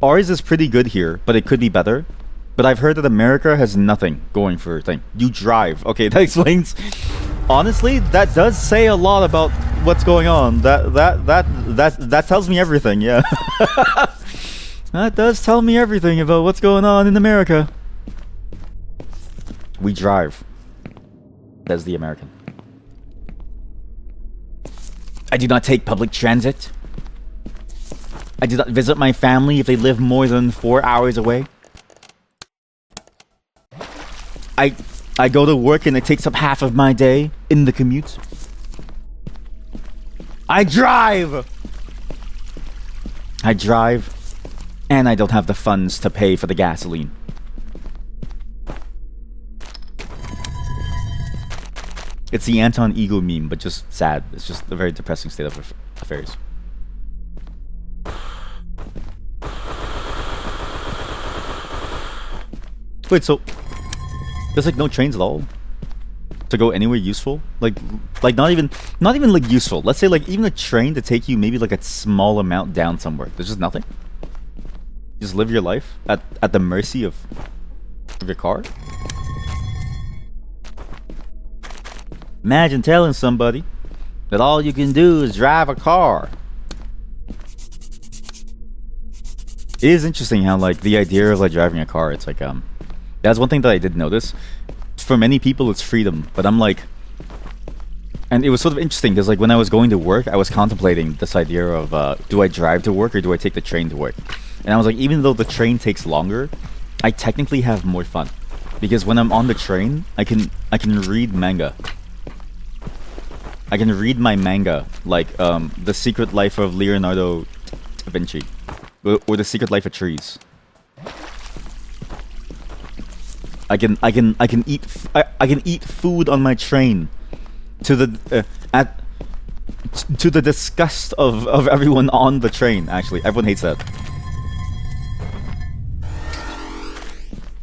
ours is pretty good here, but it could be better. But I've heard that America has nothing going for a thing. You drive. Okay, that explains. Honestly, that does say a lot about what's going on. That tells me everything. Yeah. That does tell me everything about what's going on in America. We drive. Says the American. I do not take public transit. I do not visit my family if they live more than 4 hours away. I go to work and it takes up half of my day in the commute. I drive, and I don't have the funds to pay for the gasoline. It's the Anton Ego meme, but just sad. It's just a very depressing state of affairs. Wait, so there's like no trains at all? to go anywhere useful? Like not even like useful. Let's say like even a train to take you maybe like a small amount down somewhere. There's just nothing. Just live your life at the mercy of your car. Imagine telling somebody that all you can do is drive a car. It is interesting how like the idea of like driving a car, it's like that's one thing that I did notice. For many people it's freedom, but I'm like, and it was sort of interesting because like when I was going to work, I was contemplating this idea of do I drive to work or do I take the train to work? And I was like, even though the train takes longer, I technically have more fun because when I'm on the train, I can read manga. I can read my manga like The Secret Life of Leonardo da Vinci or The Secret Life of Trees. I can eat food on my train to the to the disgust of everyone on the train. Actually, everyone hates that.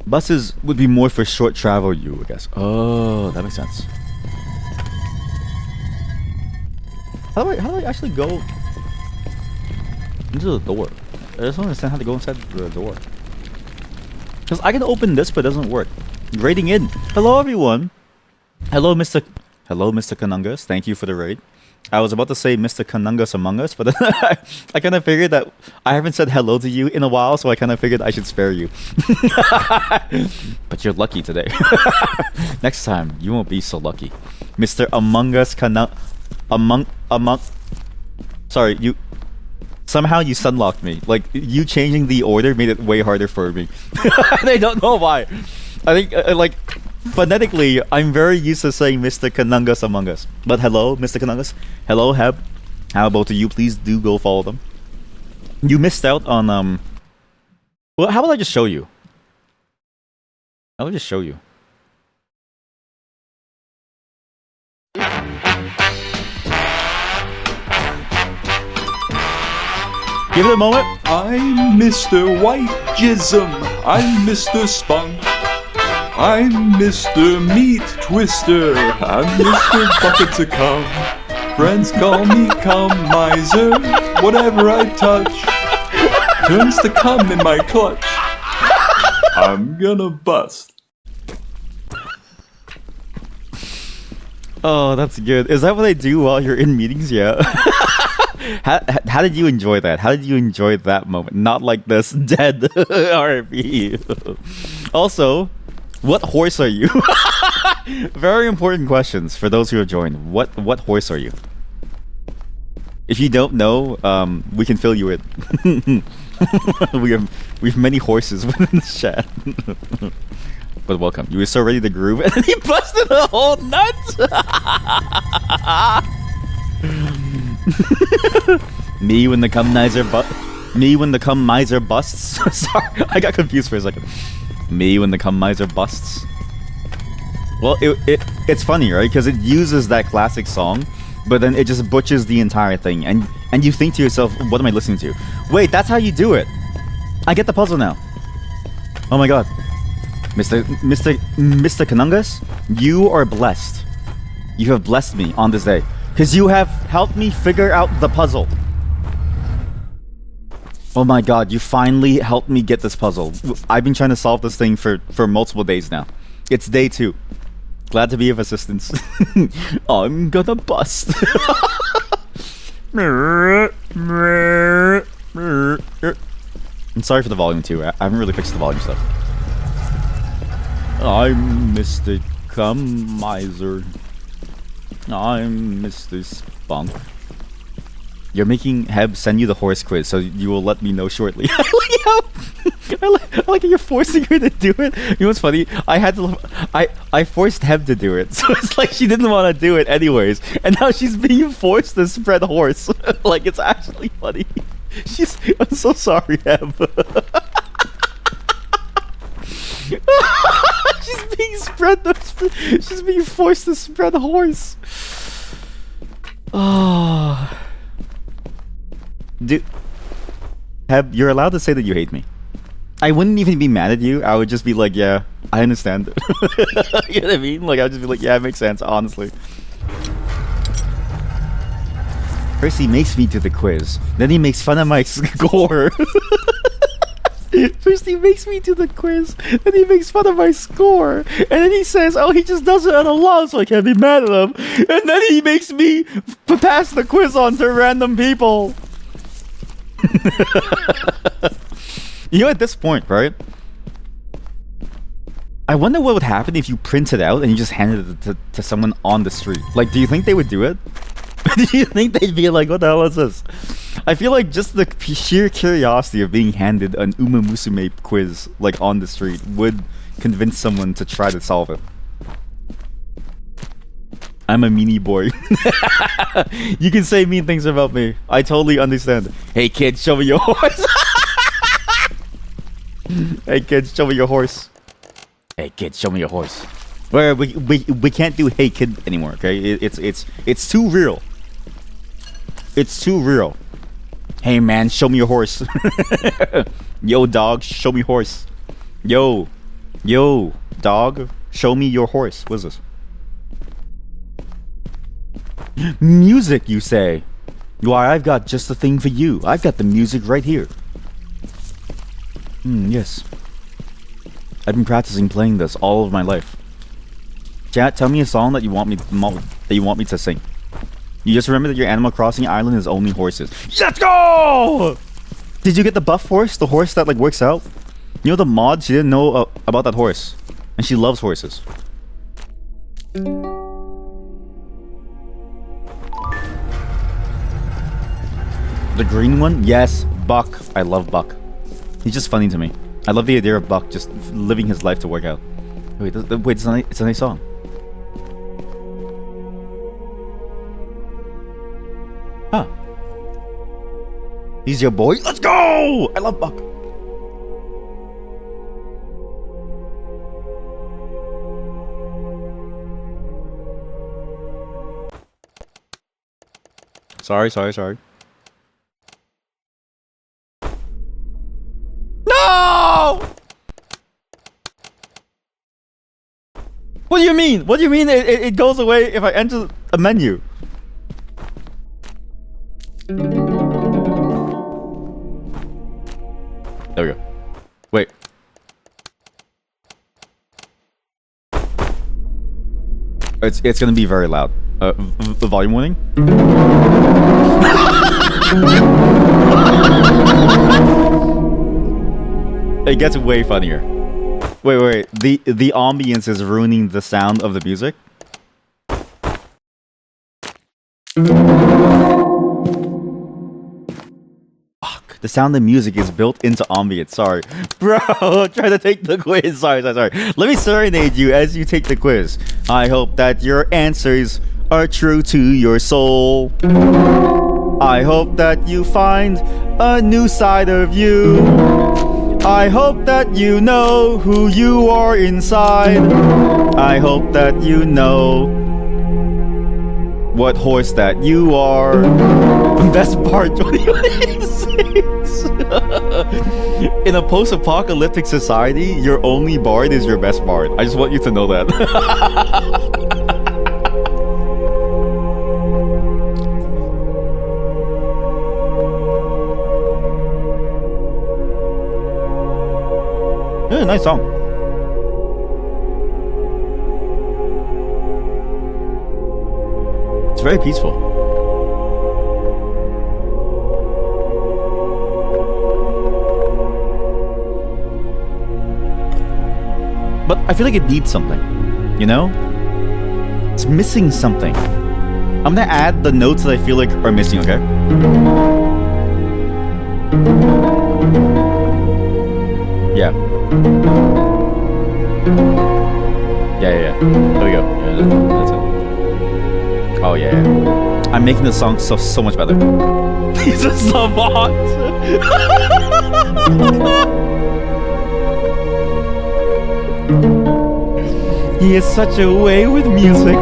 Buses would be more for short travel, I guess. Oh, that makes sense. How do I actually go into the door? I just don't understand how to go inside the door. Because I can open this, but it doesn't work. Raiding in. Hello, everyone. Hello, Mr. Kanungus. Thank you for the raid. I was about to say Mr. Kanungus Among Us, but I kind of figured that I haven't said hello to you in a while, so I kind of figured I should spare you. But you're lucky today. Next time, you won't be so lucky. Mr. Among Us Sorry, you... Somehow you sunlocked me. Like, you changing the order made it way harder for me. I don't know why. I think, like, phonetically, I'm very used to saying Mr. Kanungus Among Us. But hello, Mr. Kanungus. Hello, Heb. How about you? Please do go follow them. You missed out on, Well, how about I just show you? I'll just show you. Give it a moment. I'm Mr. White Jism. I'm Mr. Spunk. I'm Mr. Meat Twister. I'm Mr. Buckets of Cum. Friends call me Cum Miser. Whatever I touch turns to cum in my clutch. I'm gonna bust. Oh, that's good. Is that what I do while you're in meetings? Yeah. How did you enjoy that? How did you enjoy that moment? Not like this dead RP. Also, what horse are you? Very important questions for those who have joined. What horse are you? If you don't know, we can fill you in. we have many horses within the chat. But welcome. You were so ready to groove, and then he busted a whole nut. Me when the cum miser busts. Sorry, I got confused for a second. Me when the cum miser busts. Well, it's funny, right? Because it uses that classic song, but then it just butchers the entire thing, and you think to yourself, "What am I listening to?" Wait, that's how you do it. I get the puzzle now. Oh my god, Mr. Kanungus, you are blessed. You have blessed me on this day. Because you have helped me figure out the puzzle. Oh my god, you finally helped me get this puzzle. I've been trying to solve this thing for multiple days now. It's day 2. Glad to be of assistance. I'm gonna bust. I'm sorry for the volume too. I haven't really fixed the volume stuff. I'm Mr. Cum Miser. I'm Mr. Spunk. You're making Heb send you the horse quiz, so you will let me know shortly. I like how you're forcing her to do it. You know what's funny? I forced Heb to do it, so it's like she didn't want to do it anyways, and now she's being forced to spread horse. Like, it's actually funny. I'm so sorry, Heb. She's being forced to spread the horse. Oh. Dude. Heb, you're allowed to say that you hate me. I wouldn't even be mad at you. I would just be like, yeah, I understand. You know what I mean? Like, I would just be like, yeah, it makes sense, honestly. First he makes me do the quiz. Then he makes fun of my score. First he makes me do the quiz. Then he makes fun of my score. And then he says, oh, he just does it out of love, so I can't be mad at him. And then he makes me pass the quiz on to random people. You know, at this point, right? I wonder what would happen if you print it out and you just handed it to someone on the street. Like, do you think they would do it? Do you think they'd be like, what the hell is this? I feel like just the sheer curiosity of being handed an Uma Musume quiz, like, on the street would convince someone to try to solve it. I'm a meanie boy. You can say mean things about me. I totally understand. Hey kid, show me your horse. Hey kid, show me your horse. Hey kid, show me your horse. Where we can't do hey kid anymore, okay? It's too real. It's too real. Hey man, show me your horse. Yo dog, show me horse. Yo dog, show me your horse. What's this? Music, you say? Why, I've got just the thing for you. I've got the music right here. Yes. I've been practicing playing this all of my life. Chat, tell me a song that you want me to sing. You just remember that your Animal Crossing island is only horses. Let's go! Did you get the buff horse? The horse that like works out? You know the mod? She didn't know about that horse. And she loves horses. The green one? Yes, Buck. I love Buck. He's just funny to me. I love the idea of Buck just living his life to work out. Wait, it's a nice song. Huh. He's your boy? Let's go! I love Buck. Sorry. No! What do you mean? What do you mean it goes away if I enter a menu? There we go. Wait. It's gonna be very loud. The volume warning? It gets way funnier. Wait. The ambience is ruining the sound of the music. Fuck. The sound of music is built into ambience. Sorry. Bro, try to take the quiz. Sorry. Let me serenade you as you take the quiz. I hope that your answers are true to your soul. I hope that you find a new side of you. I hope that you know who you are inside. I hope that you know what horse that you are. Best part 2026. In a post-apocalyptic society, your only bard is your best bard. I just want you to know that. Yeah, nice song. It's very peaceful. But I feel like it needs something, you know? It's missing something. I'm gonna add the notes that I feel like are missing, okay? Yeah. Yeah. There we go. Yeah, that's it. Oh yeah. I'm making the song so much better. He's a savant. He has such a way with music.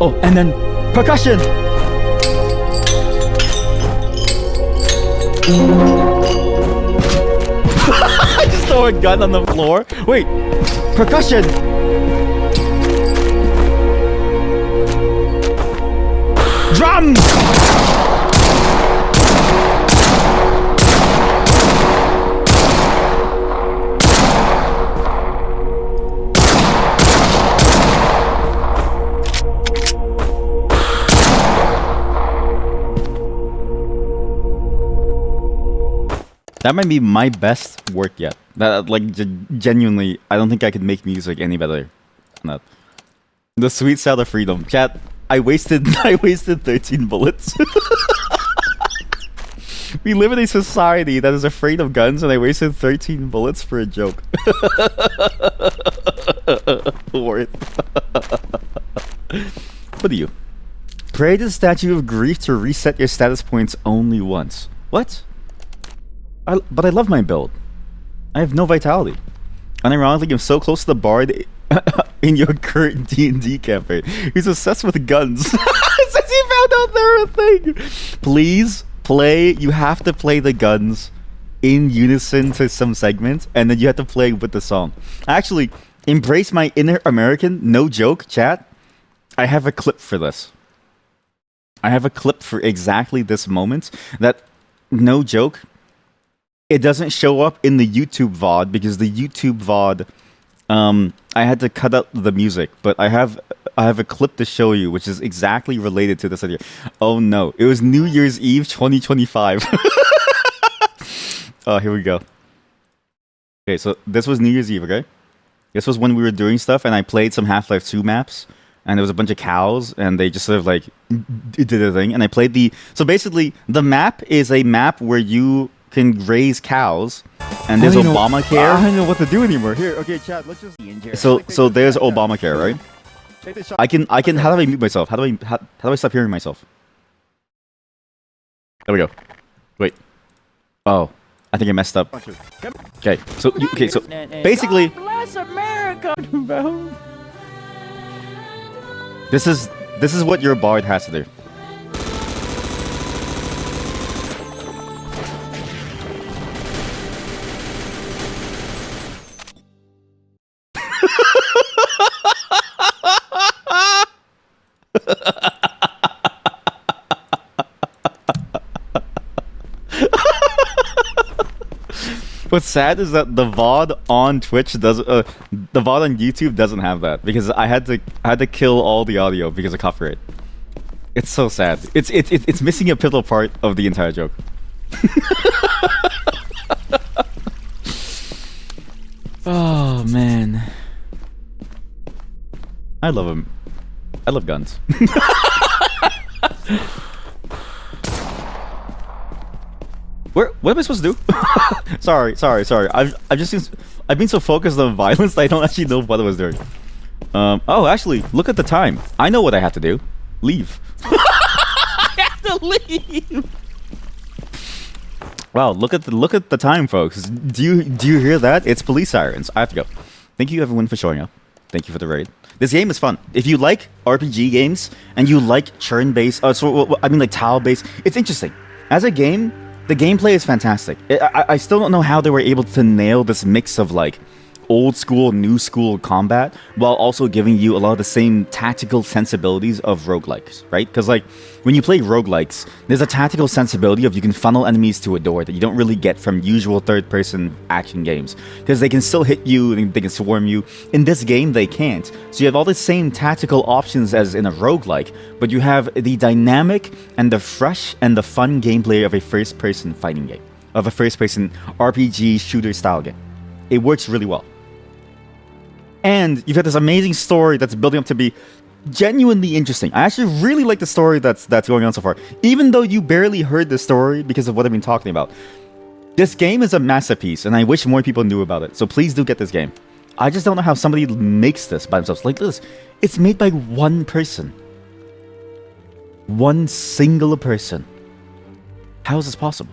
Oh, and then percussion. I just throw a gun on the floor. Wait, percussion. Drums. That might be my best work yet. That like genuinely, I don't think I could make music any better than that. The sweet sound of freedom. Chat, I wasted 13 bullets. We live in a society that is afraid of guns, and I wasted 13 bullets for a joke. Worth. What are you? Pray to the Statue of Grief to reset your status points only once. What? But I love my build. I have no vitality. Unironically, I'm so close to the bard in your current D&D campaign. He's obsessed with guns. Since he found out they're a thing. Please play. You have to play the guns in unison to some segments, and then you have to play with the song. Actually, embrace my inner American. No joke, chat. I have a clip for this. I have a clip for exactly this moment. That, no joke, it doesn't show up in the YouTube VOD because the YouTube VOD, I had to cut out the music, but I have a clip to show you, which is exactly related to this idea. Oh no, it was New Year's Eve 2025. Oh, here we go. Okay, so this was New Year's Eve, okay? This was when we were doing stuff, and I played some Half-Life 2 maps, and there was a bunch of cows, and they just sort of like did a thing, and I played the... So basically, the map is a map where you can raise cows, and there's Obamacare. I don't know what to do anymore. Here, okay, chat, let's just... So there's Obamacare, right? I can, how do I mute myself? How do I stop hearing myself? There we go. Wait. Oh, I think I messed up. Okay, so, so basically... Bless America. This is what your bard has to do. What's sad is that the VOD on Twitch doesn't, the VOD on YouTube doesn't have that because I had to kill all the audio because of copyright. It's so sad. It's missing a pivotal part of the entire joke. Oh man, I love him. I love guns. What am I supposed to do? sorry. I've been so focused on violence that I don't actually know what I was doing. Oh, actually, look at the time. I know what I have to do. Leave. I have to leave. Wow, look at the time, folks. Do you hear that? It's police sirens. I have to go. Thank you everyone for showing up. Thank you for the raid. This game is fun. If you like RPG games and you like churn-based, like tile-based, it's interesting. As a game, the gameplay is fantastic. I still don't know how they were able to nail this mix of like old school, new school combat while also giving you a lot of the same tactical sensibilities of roguelikes, right? Because like when you play roguelikes, there's a tactical sensibility of you can funnel enemies to a door that you don't really get from usual third-person action games because they can still hit you and they can swarm you. In this game, they can't. So you have all the same tactical options as in a roguelike, but you have the dynamic and the fresh and the fun gameplay of a first-person fighting game, of a first-person RPG shooter-style game. It works really well. And you've got this amazing story that's building up to be genuinely interesting. I actually really like the story that's going on so far. Even though you barely heard the story because of what I've been talking about. This game is a masterpiece, and I wish more people knew about it. So please do get this game. I just don't know how somebody makes this by themselves. Like this, it's made by one person. One single person. How is this possible?